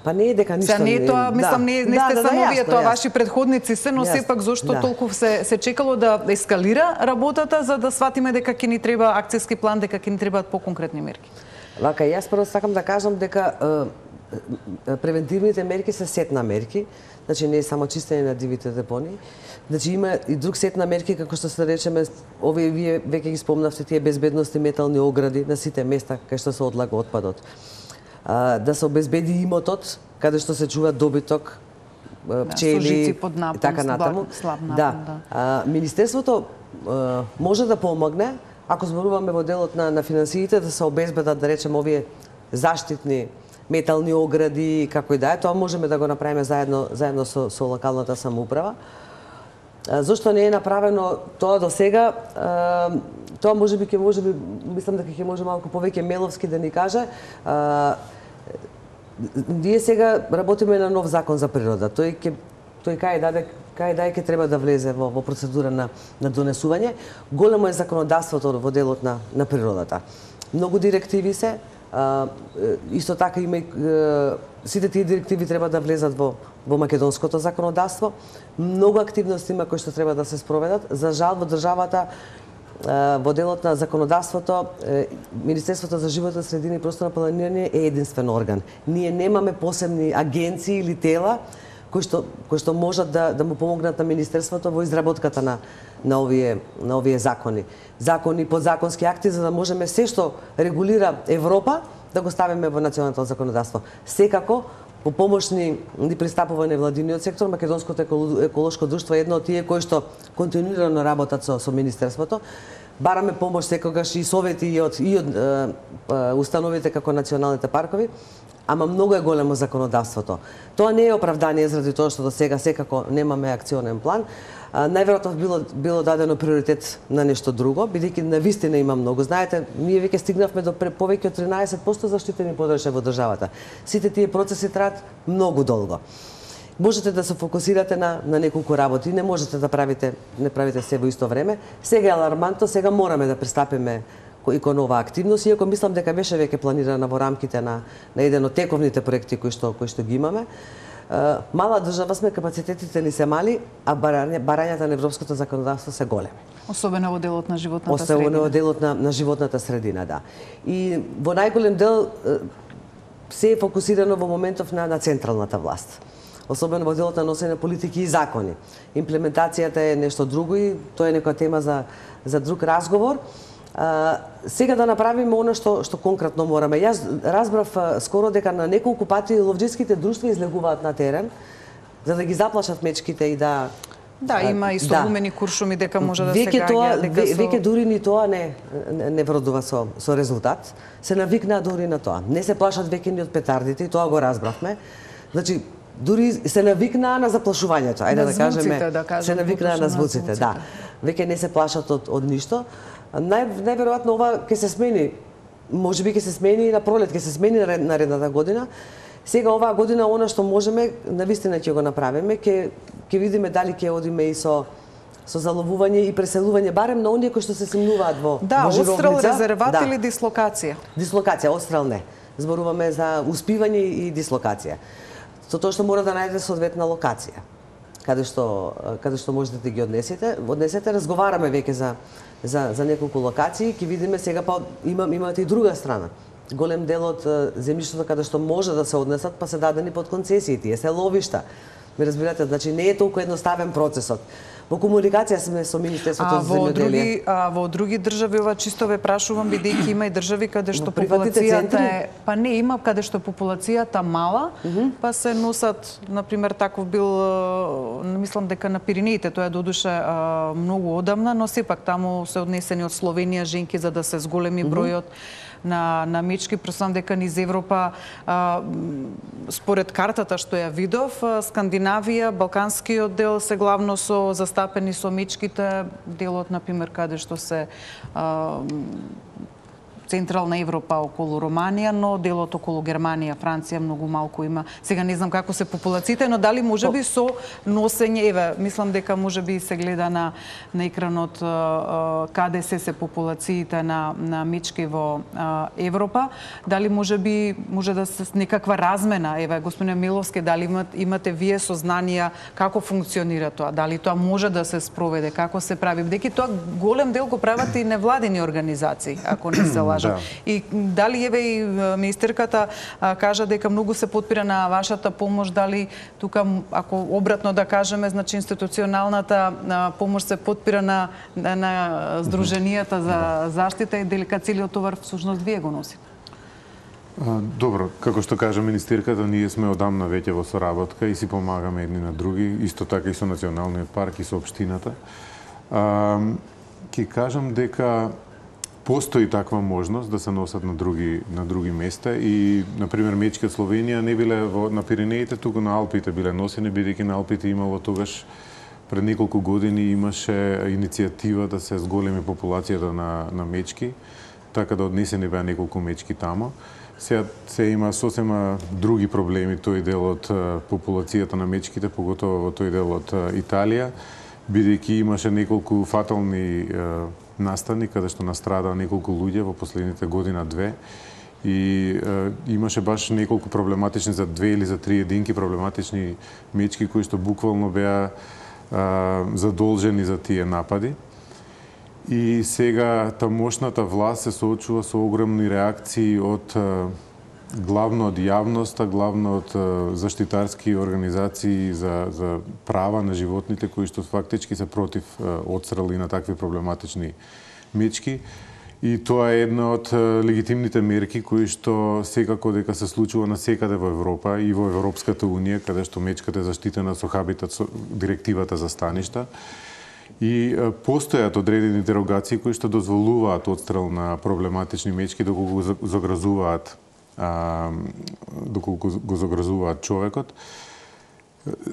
Па не е дека ништо не е тоа, мислам, не сте само вие, тоа ваши предходници се, но сепак зошто толку се чекало да ескалира работата за да сватиме дека ќе ни треба акцијски план, дека ќе ни требаат по-конкретни мерки? Вака, јас прво сакам да кажам дека превентивните мерки се сет на мерки, значи не е само чистење на дивите депонии, значи има и друг сет на мерки, како што се речеме, овие вие веќе ги спомнавте, тие безбедности метални огради на сите места кај што се одлага отпадот. Да се обезбеди имотот, каде што се чува добиток, пчели и така натаму. Да. Министерството може да помогне, ако зборуваме во делот на финансиите, да се обезбедат, да речеме, овие заштитни метални огради, како и да е, тоа можеме да го направиме заедно со локалната самоуправа. Зошто не е направено тоа до сега? Тоа можеби, мислам дека ќе може малку повеќе Меловски да ни каже. ние сега работиме на нов закон за природа. Тој кај ќе треба да влезе во процедура на донесување. Големо е законодавството во делот на природата. Многу директиви се, исто така има и сите тие директиви треба да влезат во македонското законодавство. Многу активности има кои што треба да се спроведат. За жал во државата во делот на законодавството, Министерството за животна средина и просторно планирање е единствен орган. Ние немаме посебни агенции или тела кои што можат да му помогнат на Министерството во изработката на овие закони. Закони, подзаконски акти, за да можеме се што регулира Европа, да го ставиме во националното законодавство. Секако, по помош ни пристапува невладиниот сектор, Македонското еколошко друштво е едно од тие кои што континуирано работат со Министерството. Бараме помош секогаш и совети и од установите како националните паркови, ама многу е големо законодавството. Тоа не е оправдание заради тоа што до сега секако немаме акционен план. Најверојатно било дадено приоритет на нешто друго, бидејќи навистина има многу. Знаете, ние веќе стигнавме до повеќе од 13% заштитени подрачја во државата. Сите тие процеси траат многу долго. Можете да се фокусирате на неколку работи, не можете да правите се во исто време. Сега е алармантно, сега мораме да пристапиме и кон оваа активност, иако мислам дека беше веќе планирана во рамките на еден од тековните проекти кои што ги имаме. Мала држава сме, капацитетите ни се мали, а барањата на европското законодавство се големи. Особено во делот на животната средина. Особено во делот на животната средина, да. И во најголем дел се е фокусирано во моментов на централната власт. Особено во делот на носење политики и закони. Имплементацијата е нешто друго и тоа е некоја тема за друг разговор. Сега да направиме она што конкретно мораме. Јас разбрав скоро дека на неколку пати ловџиските друштва излегуваат на терен за да ги заплашат мечките и да... Да, има и согумени куршуми дека може да се гаѓа. Веќе дури ни тоа не вродува со резултат. Се навикнаа дури на тоа. Не се плашат веќе ни од петардите и тоа го разбравме. Значи, дури се навикнаа на заплашувањето. Ајде да кажеме, се навикнаа на звуците, да. Веќе не се плашат од ништо. Најверојатно ова ќе се смени. Можеби ќе се смени и на пролет, ќе се смени наредната година. Сега оваа година она што можеме, навистина ќе го направиме, ќе видиме дали ќе одиме и со заловување и преселување барем на оние кои што се симнуваат во Жировница. Да, отстрел, резерват или дислокација? Дислокација, отстрел не. Зборуваме за успивање и дислокација. Со тоа што мора да најде соодветна локација каде што можете да ги однесете. Разговараме веќе за неколку локации, ќе видиме сега па имате и друга страна. Голем дел од земјиштето каде што може да се однесат, па се дадени под концесии, тие се ловишта. Ме разбирате, значи не е толку едноставен процесот. Во комуникација сме со Министерството за земјоделие. Во други држави, ова чисто ве прашувам, бидејќи има и држави каде што популацијата е... Па не, има каде што популацијата мала, па се носат, например, таков бил, мислам дека на Пиринеите, тоа е додуше многу одамна, но сепак таму се однесени од Словенија женки за да се зголеми бројот на мечки. Пресам дека низ Европа, според картата што ја видов, Скандинавија, Балканскиот дел се главно застапени со мечките, делот, например, каде што се Централна Европа околу Романија, но делот околу Германија, Франција многу малку има. Сега не знам како се популациите, но дали можеби со носење, еве, мислам дека можеби се гледа на екранот каде се популациите на мечки во Европа, дали можеби може да се некаква размена, еве, господине Миловски, дали имате вие сознанија како функционира тоа, дали тоа може да се спроведе, како се прави, бидејќи тоа голем дел го прават и невладини организации, ако не се лажам. Да. И дали еве и министерката кажа дека многу се потпира на вашата помош, дали тука, ако обратно да кажеме, значи институционалната помош се потпира на здруженијата за заштита и дека целиот товар всушност вие го носите? Добро, како што кажа министерката, ние сме одамна веќе во соработка и си помагаме едни на други, исто така и со Националниот парк и со општината. Ќе кажам дека постои таква можност да се носат на други места и, например, мечки од Словенија не биле на Пиринеите, туку на Алпите биле носени, бидејќи на Алпите имало тогаш пред неколку години имаше иницијатива да се зголеми популацијата на мечки, така да однесени беа неколку мечки тамо. се има сосема други проблеми тој дел од популацијата на мечките, поготово во тој дел од Италија, бидејќи имаше неколку фатални настани каде што настрадаа неколку луѓе во последните година-две и имаше баш неколку проблематични, за 2 или за 3 единки проблематични мечки кои што буквално беа задолжени за тие напади. И сега тамошната власт се соочува со огромни реакции од главно од јавноста, главно од заштитарски организации за права на животните кои што фактички се против одстрел и на такви проблематични мечки. И тоа е една од легитимните мерки кои што секако дека се случува насекаде во Европа и во Европската унија, каде што мечката е заштитена со хабитат, со директивата за станишта. И постојат одредени дерогации кои што дозволуваат одстрел на проблематични мечки доколку го загрозуваат човекот.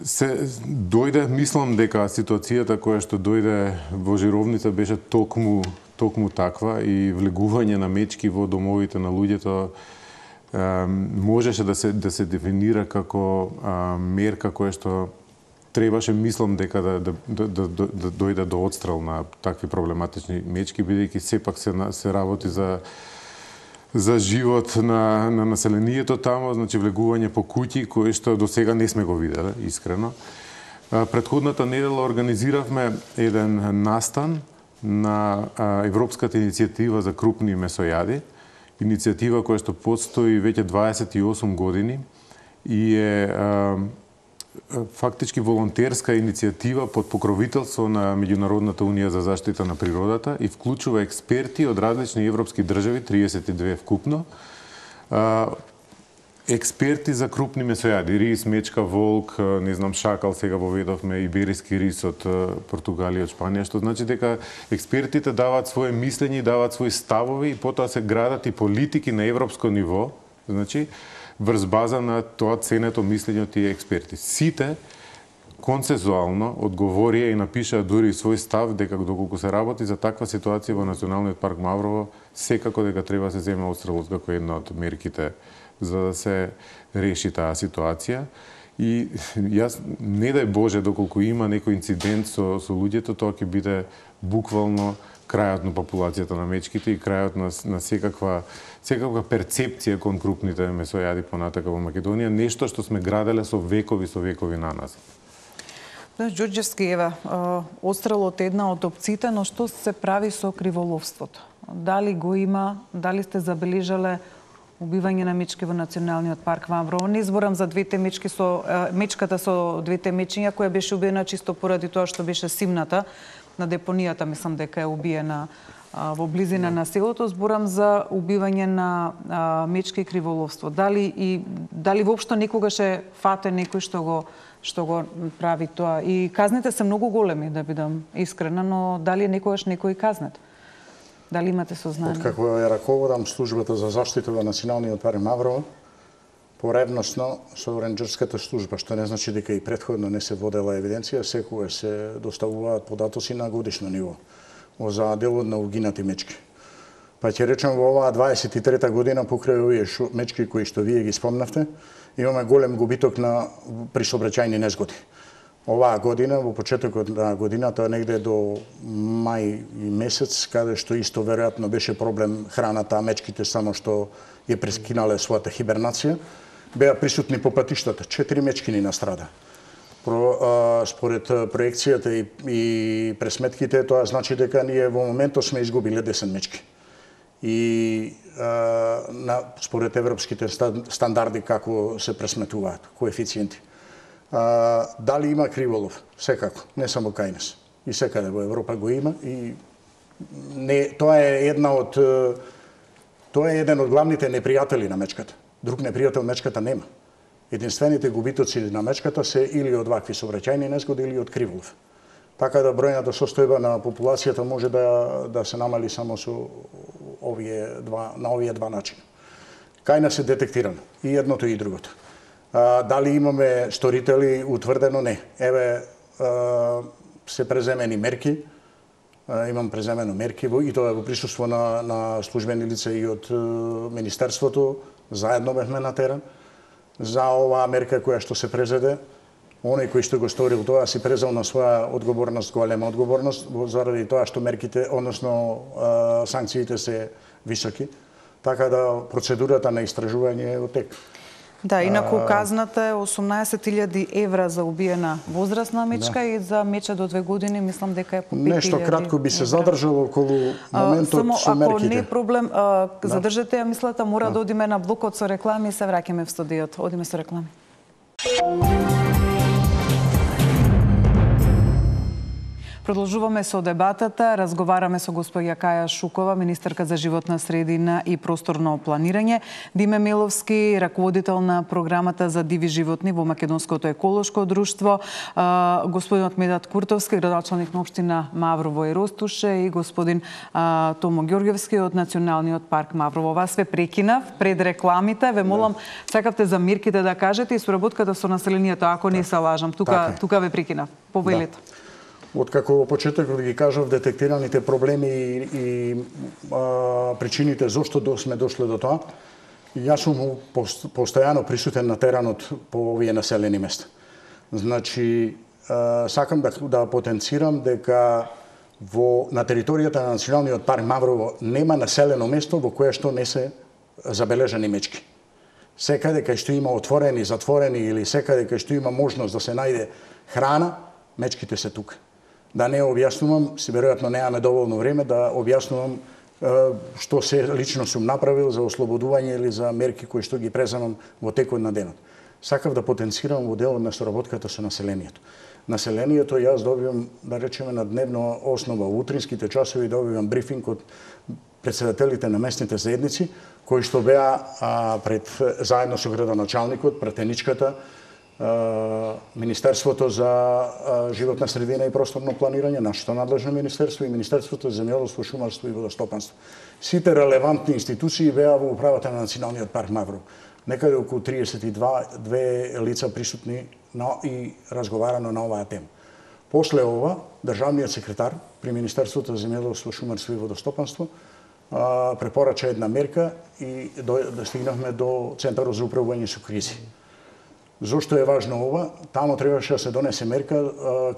Се дојде, мислам дека ситуацијата која што дојде во Жировница беше токму таква и влегување на мечки во домовите на луѓето можеше да се дефинира како мерка која што требаше, мислам дека да дојде до одстрел на такви проблематични мечки, бидејќи сепак се работи за живот на населението тамо, значи влегување по куќи кои што до сега не сме го виделе, искрено. Претходната недела организиравме еден настан на Европската иницијатива за крупни месојади, иницијатива која што постои веќе 28 години и е фактички волонтерска иницијатива под покровителство на Меѓународната унија за заштита на природата и вклучува експерти од различни европски држави, 32 вкупно, експерти за крупни месојади, рис, мечка, волк, не знам, шакал, сега воведовме ибериски рис од Португалија, од Шпанија, што значи дека експертите даваат своje мислење, даваат свои ставови и потоа се градат и политики на европско ниво, значи врз база на тоа ценето мислење од тие експерти. Сите консензуално одговорија и напишаа дури свој став дека доколку се работи за таква ситуација во Националниот парк Маврово, секако дека треба да се земе одстрелот како една од мерките за да се реши таа ситуација. И јас не дај Боже доколку има некој инцидент со луѓето, тоа ќе биде буквално крајот на популацијата на мечките и крајот на секаква перцепција кон крупните месојади понатака во Македонија, нешто што сме граделе со векови на нас. Ѓурѓевски, ева, одстрелот е една од опциите, но што се прави со криволовството? Дали го има, дали сте забележале убивање на мечки во Националниот парк Маврово? Не зборам за двете мечки мечката со двете мечиња која беше убиена чисто поради тоа што беше симната на депонијата, мислам дека е убиена во близина на селото. Зборам за убивање на мечки и криволовство. Дали воопшто некогаш е фатен некој што го прави тоа? И казните се многу големи, да бидам искрена, но дали е некогаш некој казнет? Дали имате сознание? Откако ја раководам службата за заштита во Националниот парк Маврово, поревносно со ренџерската служба, што не значи дека и претходно не се водела евиденција, секогаш се доставуваат податоци на годишно ниво за делот на угинати мечки. Па ќе речем во оваа 23-та година покрај овие мечки кои што вие ги спомнавте, имаме голем губиток при сообраќајни незгоди. Оваа година, во почетокот на годината, негде до мај месец, каде што исто веројатно беше проблем храната, а мечките само што ја прескинале својата хибернација, беа присутни по патиштата. 4 мечки ни настрада. Според проекцијата и пресметките, тоа значи дека ние во моментот сме изгубиле 10 мечки. И според европските стандарди како се пресметуваат коефициенти. Дали има криволов? Секако, не само кај нас. И секаде во Европа го има и тоа е еден од главните непријатели на мечката. Друг непријател мечката нема. Единствените губитоци на мечката се или од вакви сообраќајни незгоди или од криволов. Така да бројната состојба на популацијата може да се намали само со на овие два начина. Кај нас се детектирано и едното и другото. Дали имаме сторители, утврдено не. Еве се преземени мерки, имам преземено мерки и тоа е во присуство на службени лица и од Министерството заедно бевме на терен за оваа мерка која што се презеде. Оној кој што го сторил тоа си презел на своја одговорност, голема одговорност, заради тоа што мерките, односно санкциите се високи, така да процедурата на истражување е во тек. Да, инаку казната е 18.000 евра за убиена возрастна мечка и за меча до 2 години, мислам дека е по 5.000. Нешто кратко би се задржало околу моментот со мерките. Ако не е проблем, задржете ја мислата, мора да одиме на блокот со реклами и се враќаме в студиото. Одиме со реклами. Продолжуваме со дебатата, разговараме со госпоѓа Каја Шукова, министерка за животна средина и просторно планирање, Диме Меловски, раководител на програмата за диви животни во Македонското еколошко друштво, господинот Медат Куртовски, градоначалник на општина Маврово и Ростуше и господин Томо Ѓорѓевски од Националниот парк Маврово. Вас ве прекинав пред рекламите, ве молам, сакавте за мерките да кажете и соработката со населението, ако не се лажам. Тука ве прекинав. Повелете. Откако во почетокот ги кажав детектираните проблеми и причините зошто сме дошле до тоа, јас сум постојано присутен на теренот по овие населени места. Значи, сакам да потенцирам дека на територијата на Националниот парк Маврово нема населено место во кое што не се забележани мечки. Секаде кај што има отворени, затворени или секаде кај што има можност да се најде храна, мечките се тука. Да не објаснувам, веројатно немаме доволно време да објаснувам што се лично сум направил за ослободување или за мерки кои што ги преземам во текот на денот. Сакав да потенцирам во делот на соработката со населението. Населението јас добивам, да речеме, на дневна основа, во утринските часови добивам брифинг од председателите на местните заедници, кои што беа заедно со градоначалникот, пратеничката, Министерството за животна средина и просторно планирање, нашето надлежно министерство и Министерството за земјоделство, шумарство и водостопанство. Сите релевантни институции беа во управата на Националниот парк Маврово. Некаде околу 32 лица присутни и разговарано на оваа тема. После ова, државниот секретар при Министерството за земјоделство, шумарство и водостопанство препорача една мерка и стигнавме до Центарот за управување со кризи. Зошто е важно ова? Тамо требаше да се донесе мерка,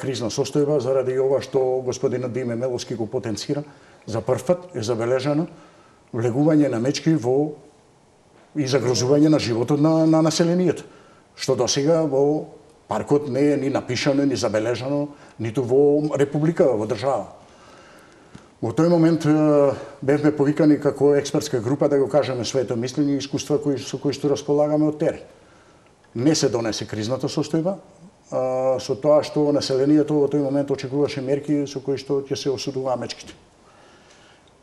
кризна состојба, заради ова што господинот Диме Меловски го потенцира. За прв пат е забележано влегување на мечки и загрозување на животот на населението. Што досега во паркот не е ни напишано, ни забележано, ниту во република, во држава. Во тој момент бевме повикани како експертска група да го кажеме своето мислење и искуства со кои што располагаме од терен. Не се донесе кризната состојба, со тоа што населението во тој момент очекуваше мерки со кои што ќе се осудуваа мечките.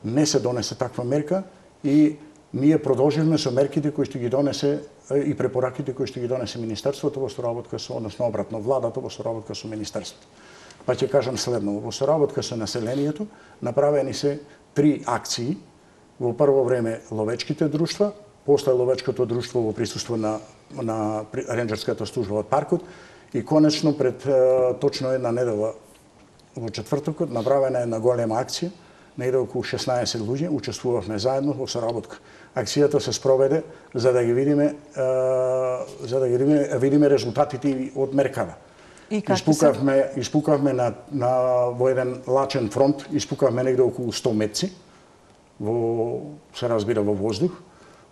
Не се донесе таква мерка и ние продолживме со мерките кои што ги донесе и препораките кои што ги донесе Министерството во соработка со, односно обратно, владата во соработка со Министерството. Па ќе кажам следно, во соработка со населението направени се 3 акции. Во прво време ловечките друштва, после ловечкото друштво во присуство на ренџерската служба од паркот и конечно пред точно една недела во четвртокот направена една голема акција, негде околу 16 луѓе учествувавме заедно во соработка. Акцијата се спроведе за да ги видиме резултатите од меркава. Испукавме во еден лачен фронт, испукавме негде околу 100 метци, се разбира во воздух,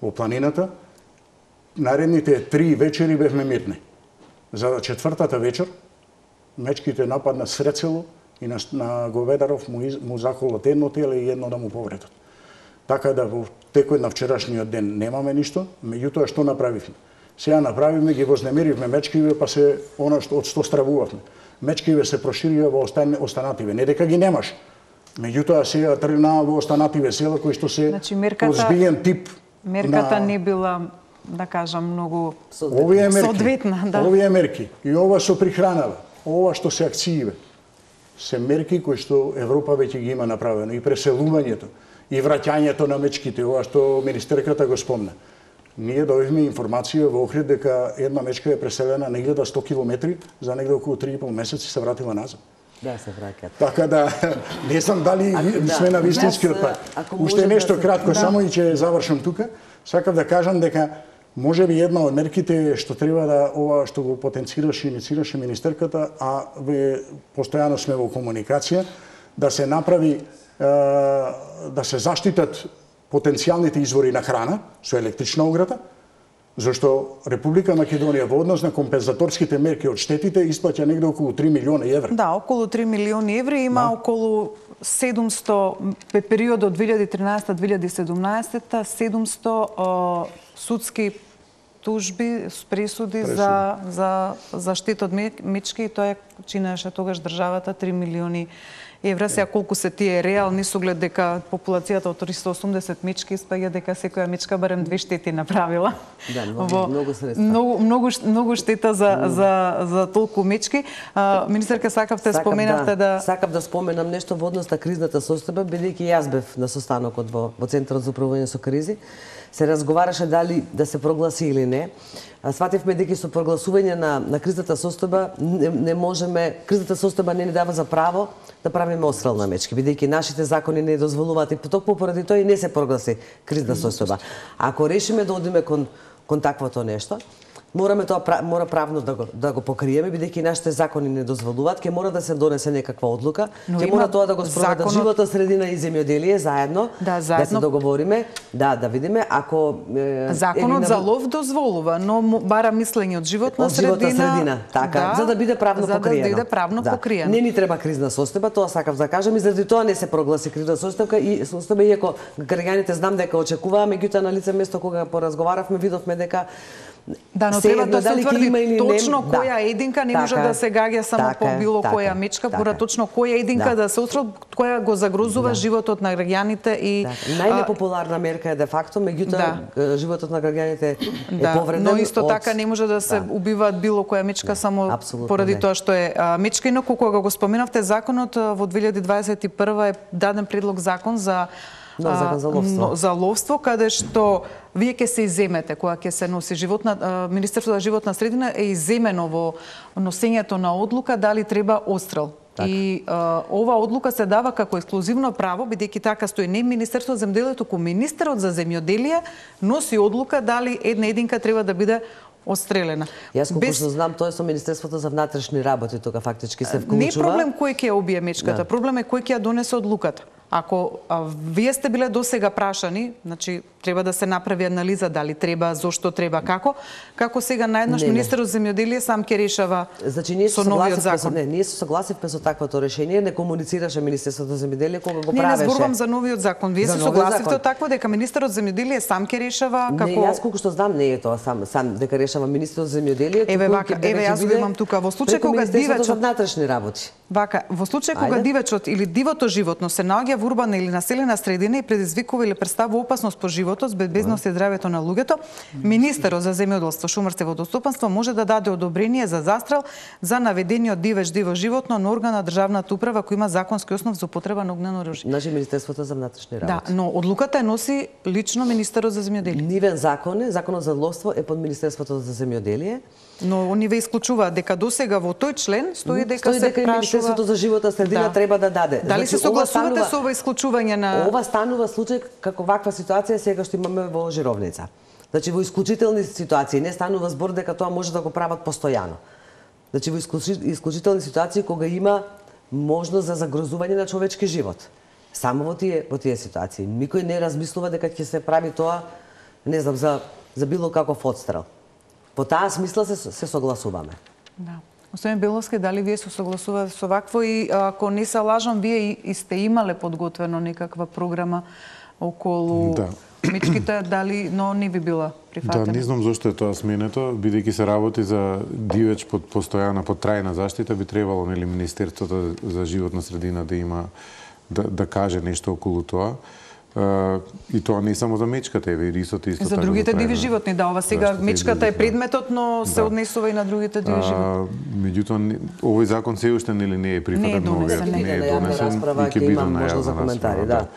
во планината. Наредните 3 вечери бевме мирни. За четвртата вечер мечките нападна сред село и на говедаров му заколот едно теле и едно да му повредат. Така да во текот на вчерашниот ден немаме ништо, меѓутоа што направивме? Сега направивме, ги вознемиривме мечкиве, па се она што од што стравувавме. Мечкиве се проширија во останативе, не дека ги немаш. Меѓутоа сега тргнаа во останативе села кои што се озбиен тип. Мерката не била, да кажам, многу соодветна. Овие мерки и ова со прихранава, ова што се акцииве, се мерки кои што Европа веќе ги има направено и преселувањето и враќањето на мечките, ова што министерката го спомна. Ние добивме информација во Охрид дека една мечка е преселена негде 100 километри, за негде околу 3,5 месеци се вратила назад. Да, се враќат. Така да, не знам дали сме на вистинскиот пат. Уште нешто кратко, само и ќе завршам тука. Сакав да кажам дека Може би една од мерките е што треба да ова што го потенцираше и инициираше министерката, а постојано сме во комуникација, да се направи да се заштитат потенцијалните извори на храна со електрична ограда, зашто Република Македонија во однос на компензаторските мерки од штетите исплаќа негде околу 3 милиони евра. Да, околу 3 милиони евра, има околу 700 период од 2013-2017 700 судски тужби, пресуди за штет од мечки, и тоа чинеше тогаш државата 3 милиони евра. Сега колку се тие реални, со оглед дека популацијата од 380 мечки испаѓа дека секоја мечка барем 2 штети направила. Да, многу средства. Многу штета за толку мечки. Министерка, сакавте споменавте да... Сакав да споменам нешто во однос на кризната состојба, бидејќи јас бев на состанокот во Центарот за управување со кризи. Се разговараше дали да се прогласи или не. Свативме дека со прогласување на кризната состојба не можеме, кризната состојба не ни дава за право да правиме отстрел на мечки, бидејќи нашите закони не дозволуваат, и токму поради тоа и не се прогласи кризна состојба. Ако решиме да одиме кон таквото нешто, мора правно да го покриеме, бидејќи нашите закони не дозволуваат, ќе мора да се донесе некаква одлука, ќе мора тоа да го спроведат животна средина и земјоделие заедно, да се договориме, да видиме ако законот за лов дозволува, но бара мислење од животна средина, така, за да биде правно покриено. За да биде правно покриено. Не ни треба кризна состојба, тоа сакав да кажам, и заради тоа не се прогласи кризна состојба, иако граѓаните знам дека очекуваа, меѓутоа на лице место кога поразговаравме, видовме дека да, но треба да се утврди точно која единка, не може да се гаѓа само по било која мечка, мора точно која единка да се утврди, која го загрозува животот на граѓаните и најнепопуларна мерка е де факто, меѓутоа животот на граѓаните е повреден. Но исто така не може да се убиваат било која мечка само поради тоа што е мечка. Инаку кога го споменавте законот во 2021 е даден предлог закон за ловство, каде што вие ќе се иземете кога ќе се носи Министерството за животна средина е иземено во носењето на одлука дали треба отстрел. И ова одлука се дава како ексклузивно право, бидејќи така стои не Министерството за земјоделие, туку министерот за земјоделие носи одлука дали една единка треба да биде отстрелена. Јас колку што знам, тоа е со Министерството за внатрешни работи, тука фактички се вклучува. Не е проблем кој ќе ја убие мечката, проблем е кој ќе ја донесе одлуката. Ако вие сте биле досега прашани, значи треба да се направи анализа дали треба, зошто треба, како сега наеднаш министерот за земјоделие сам ќе решава со новиот закон. Ние се согласивме со таквото решение, не комуницираше Министерството за земјоделие кога го правеше. Не зборувам за новиот закон. Вие се согласивте такво дека министерот за земјоделие сам ќе решава како... Не, јас колку што знам не е тоа сам дека решава министерот за земјоделие. Еве јас го имам тука во случај кога дивечот внатрешни работи. Во случај кога дивечот или дивото животно се наоѓа во урбана или населена средина и предизвикува или представува опасност по животот, безбедност и здравјето на луѓето, министерот за земјоделство, шумарство и водостопанство може да даде одобрение за застрел за наведениот дивеч диво животно на орган на државната управа кој има законски основ за употреба на огнено оружје. Значи Министерството за внатрешни работи. Да, но одлуката носи лично министерот за земјоделие. Нивен законот за ловство е под Министерството за земјоделие. Но они ве исклучуваат дека досега во тој член стои дека се прашува Министерството за животна средина треба да даде. Дали се согласувате со ова исклучување на... Ова станува случај како ваква ситуација сега што имаме во Жировница. Значи во исклучителни ситуации, не станува збор дека тоа може да го прават постојано. Значи во исклучителни ситуации кога има можност за загрозување на човечки живот. Само во тие ситуации. Никој не размислува дека ќе се прави тоа, не знам, за било каков отстрел. По таа смисла се согласуваме. Да. Господин Беловски, дали вие се согласувате со вакво и ако не се лажам, вие и сте имале подготвено некаква програма околу мечките, дали, но не би била прифатена? Да, не знам зошто е тоа сменето, бидејќи се работи за дивеч под постојана, под трајна заштита, би требало нели Министерството за животна средина да има да каже нешто околу тоа. И тоа не само за мечката, еве и рисот исто така. За другите диви животни, да, ова сега мечката е предметот, но се однесува и на другите диви животни. Меѓутоа овој закон се уште нели не е прифатен, не е донесен и ќе биде на јавна коментари, да.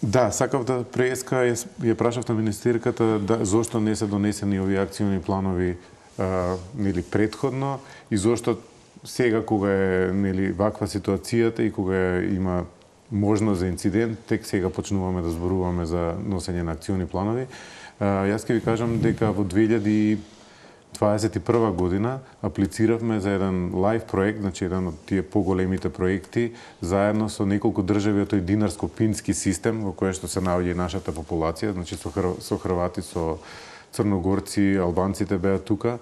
Да, сакав да преска ја прашавте министерката зошто не се донесени овие акциони планови нели претходно и зошто сега кога е нели ваква ситуацијата и кога има можност за инцидент, тек сега почнуваме да зборуваме за носење на акциони планови. Јас ќе ви кажам дека во 2021 година аплициравме за еден лайф проект, значи еден од тие поголемите проекти, заедно со неколку држави од тој динарско-пински систем во кој што се наоѓа и нашата популација, значи со Хрвати, со црногорци, албанците беа тука,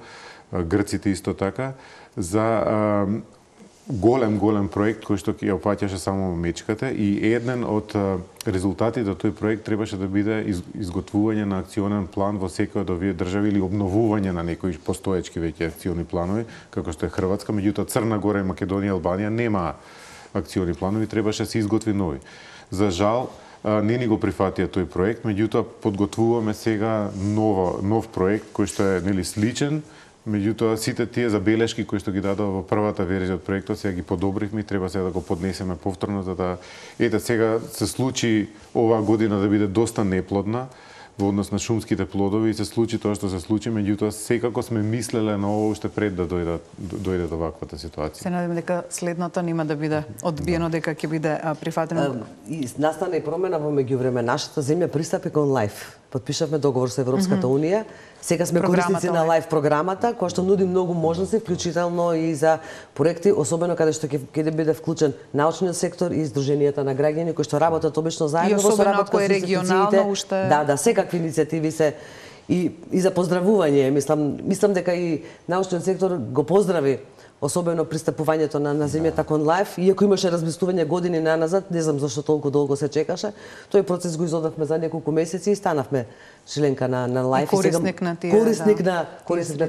грците исто така, за голем проект кој што ја опфаќаше само мечката и еден од резултатите од тој проект требаше да биде изготвување на акционен план во секој од овие држави или обновување на некои постоечки веќе акциони планови, како што е Хрватска, меѓутоа Црна Гора и Македонија и Албанија нема акциони планови, требаше да се изготви нови. За жал, не ни го прифатија тој проект, меѓутоа подготвуваме сега нов проект кој што е нели сличен. Меѓутоа, сите тие забелешки кои што ги дадоа во првата верзија од проектот, сега ги подобривме и треба сега да го поднесеме повторно, за да сега се случи оваа година да биде доста неплодна во однос на шумските плодови и се случи тоа што се случи, меѓутоа секако сме мислеле на ова уште пред да дојде до ваквата ситуација. Се надевам дека следното нема да биде одбиено, дека ќе биде прифатено. И настана и промена во меѓувреме. Нашата земја пристапи кон LIFE. Подпишавме договор со Европската унија. Сега сме корисници на LIFE програмата, која што нуди многу можности, вклучително и за проекти, особено каде што ќе биде вклучен научниот сектор и издруженијата на граѓани кои што работат обично заедно во соработка со институциите. Да, секакви иницијативи се и за поздравување. Мислам дека и научниот сектор го поздрави особено пристапувањето на земјата кон LIFE, иако имаше размислување години наназад, не знам зашто толку долго се чекаше. Тој процес го изодавме за неколку месеци и станавме членка на LIFE. Корисник на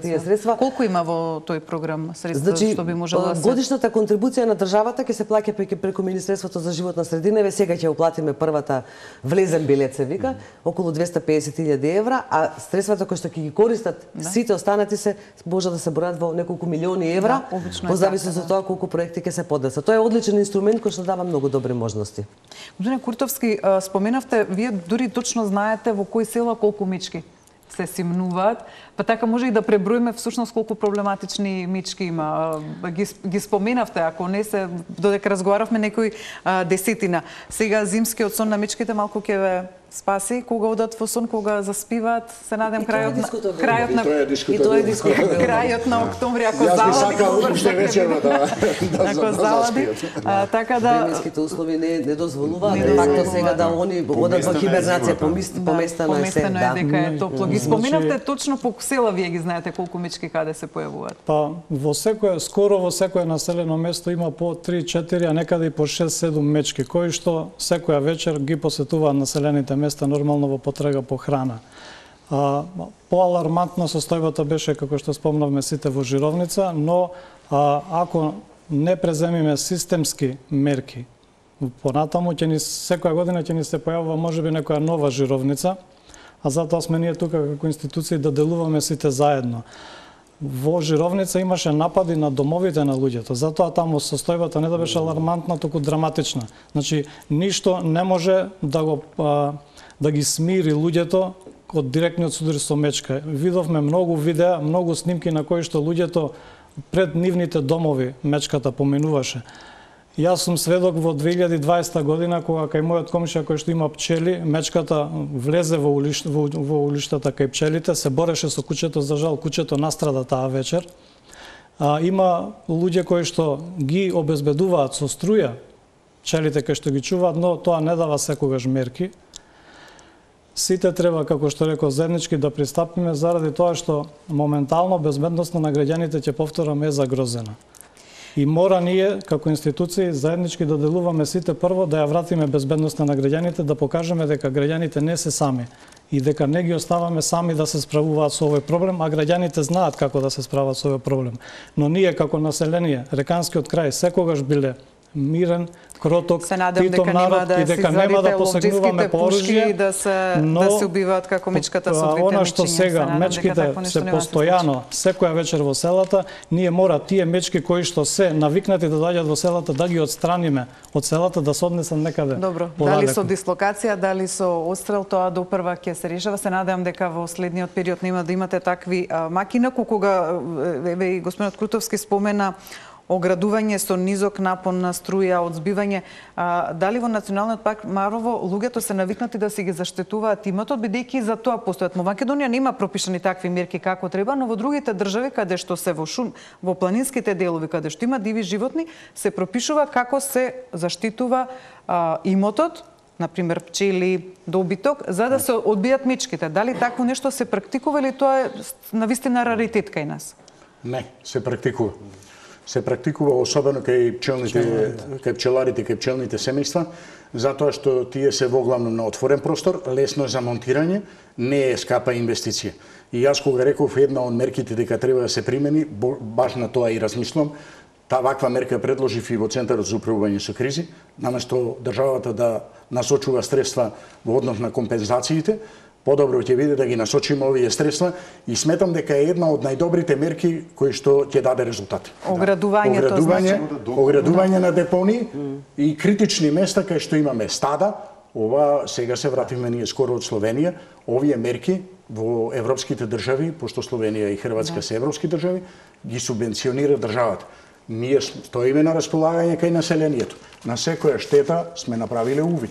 тие средства. Колку има во тој програм средства што би можело да се... Годишната контрибуција на државата ќе се плаќа преку Министерството за животна средина. Сега ќе уплатиме првата влезен билет, се вика, околу 250.000 евра, а средствата кои што ќе ги користат сите останати се може да се бројат во неколку милиони евра. По зависност од тоа колку проекти ќе се поднесат. Тоа е одличен инструмент кој што дава многу добри можности. Господине Куртовски, споменавте, вие дури точно знаете во кои села колку мечки се симнуваат, па така може и да преброиме всушност колку проблематични мечки има. Ги споменавте, ако не се, додека разговаравме некои десетина. Сега зимскиот сон на мечките малку ќе ве спаси, кога одат во сон, кога заспиваат, се надем крајот на октомври, ако залади. Јас би сакал уште вечерва да заспиат. Така да временските услови не дозволуваат факто сега да они одат во хибернација, поместено е се, да. Дека е топло. Ги споменавте точно по села, вие ги знаете колку мечки каде се појавуваат. Па скоро во секое населено место има по 3-4, а некаде и по 6-7 мечки, кои што секоја вечер ги посетуваат населените места нормално во потрега по храна. Поалармантно состојбата беше, како што спомнавме, сите во жировница, но ако не преземиме системски мерки, понатаму секоја година ќе ни се појавува можеби некоја нова жировница, а затоа сме ние тука како институции да делуваме сите заедно. Во жировница имаше напади на домовите на луѓето, затоа таму состојбата не да беше алармантна, туку драматична. Значи, ништо не може да ги смири луѓето од директниот судар со мечка. Видовме многу видеа, многу снимки на кои што луѓето пред нивните домови мечката поминуваше. Јас сум сведок во 2020 година, кога кај мојот комшија кој што има пчели, мечката влезе во улиштата кај пчелите, се бореше со кучето, за жал кучето настрада таа вечер. Има луѓе кои што ги обезбедуваат со струја пчелите кои што ги чуваат, но тоа не дава секогаш мерки. Сите треба, како што реков, заеднички да пристапиме заради тоа што моментално безбедноста на граѓаните, ќе повторам, е загрозена. И мора ние, како институции, заеднички да делуваме сите прво, да ја вратиме безбедноста на граѓаните, да покажеме дека граѓаните не се сами и дека не ги оставаме сами да се справуваат со овој проблем, а граѓаните знаат како да се справат со овој проблем. Но ние, како население, реканскиот крај, секогаш биле мирен, кроток, питом народ и дека нема да посегнуваме по оружје и да се убиваат како мечката со двете мечиња. Она што сега мечките се постојано секоја вечер во селата, ние мора тие мечки кои што се навикнати да доаѓаат во селата да ги отстраниме од селата, да се однесат некаде. Добро, дали со дислокација, дали со отстрел, тоа допрва ќе се решава. Се надевам дека во следниот период нема да имате такви макина, кога и господинот Крутовски спомена оградување со низок напон на струја, од збивање. Дали во Националниот парк Маврово луѓето се навикнати да си ги заштитуваат имотот, бидејќи за тоа постојат? Во Македонија нема пропишани такви мерки како треба, но во другите држави каде што се во шум, во планинските делови каде што има диви животни, се пропишува како се заштитува имотот, например пчели, добиток, за да се одбијат мечките. Дали такво нешто се практикува или тоа е навистина раритет кај нас? Не, се практикува. Се практикува особено кај пчеларите, кај пчелните семејства, затоа што тие се воглавно на отворен простор, лесно за монтирање, не е скапа инвестиција. И јас кога реков една од мерките дека треба да се примени, баш на тоа и размислам, ваква мерка предложив и во Центарот за управување со кризи, наместо државата да насочува средства во однос на компензациите, подобро ќе биде да ги насочиме овие средства и сметам дека е една од најдобрите мерки кои што ќе даде резултат. Оградување на депонии и критични места кај што имаме стада. Ова сега се вративме ние скоро од Словенија. Овие мерки во европските држави, пошто Словенија и Хрватска се европски држави, ги субвенционира државата. Ние стоиме на располагање кај населението. На секоја штета сме направиле увид,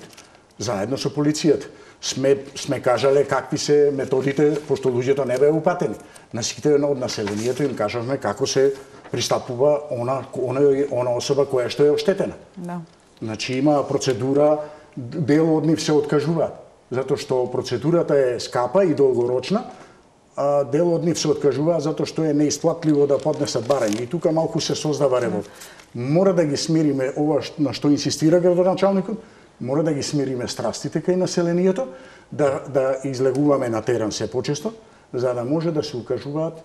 заедно со полицијата. Сме кажале какви се методите, пошто луѓето не беа упатени. На сите од населението им кажавме како се пристапува она особа која што е оштетена. Да. Значи има процедура, дел од нив се откажуваат, затоа што процедурата е скапа и долгорочна, дел од нив се откажуваат затоа што е неисплатливо да поднесат барање. И тука малку се создава револт. Мора да ги смириме ова на што инсистира градоначалникот, мора да ги смириме страстите кај населението, да излегуваме на терен се почесто, за да може да се укажуваат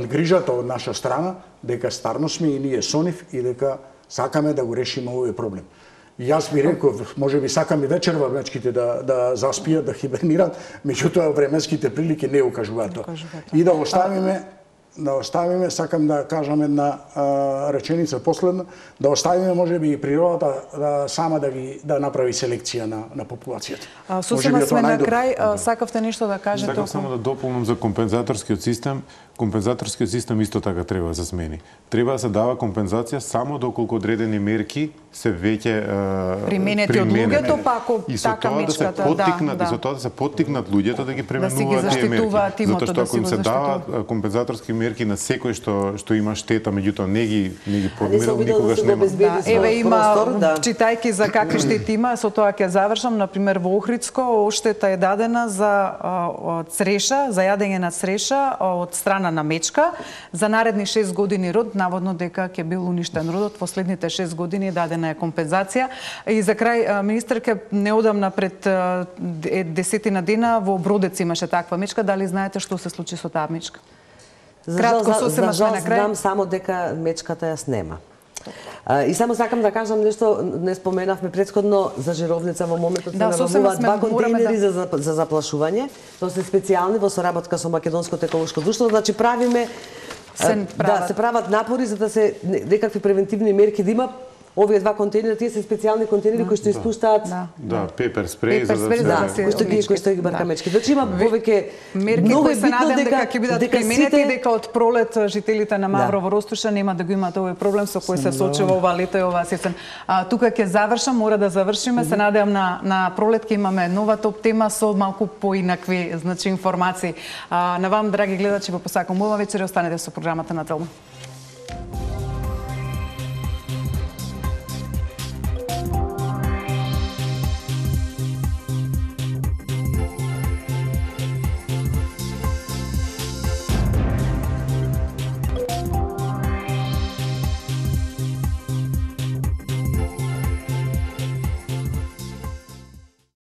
грижата од наша страна, дека старно сме и ние со нив и дека сакаме да го решиме овој проблем. Јас би реков, може би сакам и вечерва мечките да заспијат, да хибернират, меѓутоа временските прилики не укажуваат тоа. И да оставиме, сакам да кажам една реченица последна, да оставиме можеби и природата сама да направи селекција на популацијата. Сосема сме на крај, сакавте нешто да кажете? Сакам само да дополнам за компензаторскиот систем. Компензаторскиот систем исто така треба да се смени. Треба да се дава компензација само доколку одредени мерки се веќе применети од луѓето, па ако така мечката, и со тоа да се поттикнат луѓето да ги применуваат тие мерки. Затоа што ако им се дава компензаторски мерки на секој што има штета, меѓутоа не ги подмирал, никогаш нема. Еве има, читајќи за какви штети има, со тоа ќе завршам, например во Охридско оштета е дадена за цреша, за јадење на цреша од страна на мечка. За наредни 6 години род, наводно дека ќе бил уништен родот, во следните 6 години дадена е компензација. И за крај, министерке, неодамна пред 10 дена во Бродец имаше таква мечка. Дали знаете што се случи со таа мечка? Кратко, сосема сме на крај. Знам само дека мечката ја снема. И само сакам да кажам нешто, не споменавме претходно за жировница во моментот се набавуваат 2 контейнери за заплашување. Тоа се специјални во соработка со Македонското еколошко друштво, значи правиме се прават напори за да се некакви превентивни мерки да има. Овие 2 контейнери, тие се специјални контейнери кои што испуштаат пепер спреј кои што ги барка мечки. Значи има повеќе мерки кои се надам дека ќе бидат применети, дека од пролет жителите на Маврово Ростуша нема да го имаат овој проблем со кој се соочува ова лето и оваа сесен. Тука ќе завршам, мора да завршиме. Се надевам на пролет ќе имаме нова топ тема со малку поинакви информации. На вам, драги гледачи, ве посакам убава вечер и останете со програмата на Телма.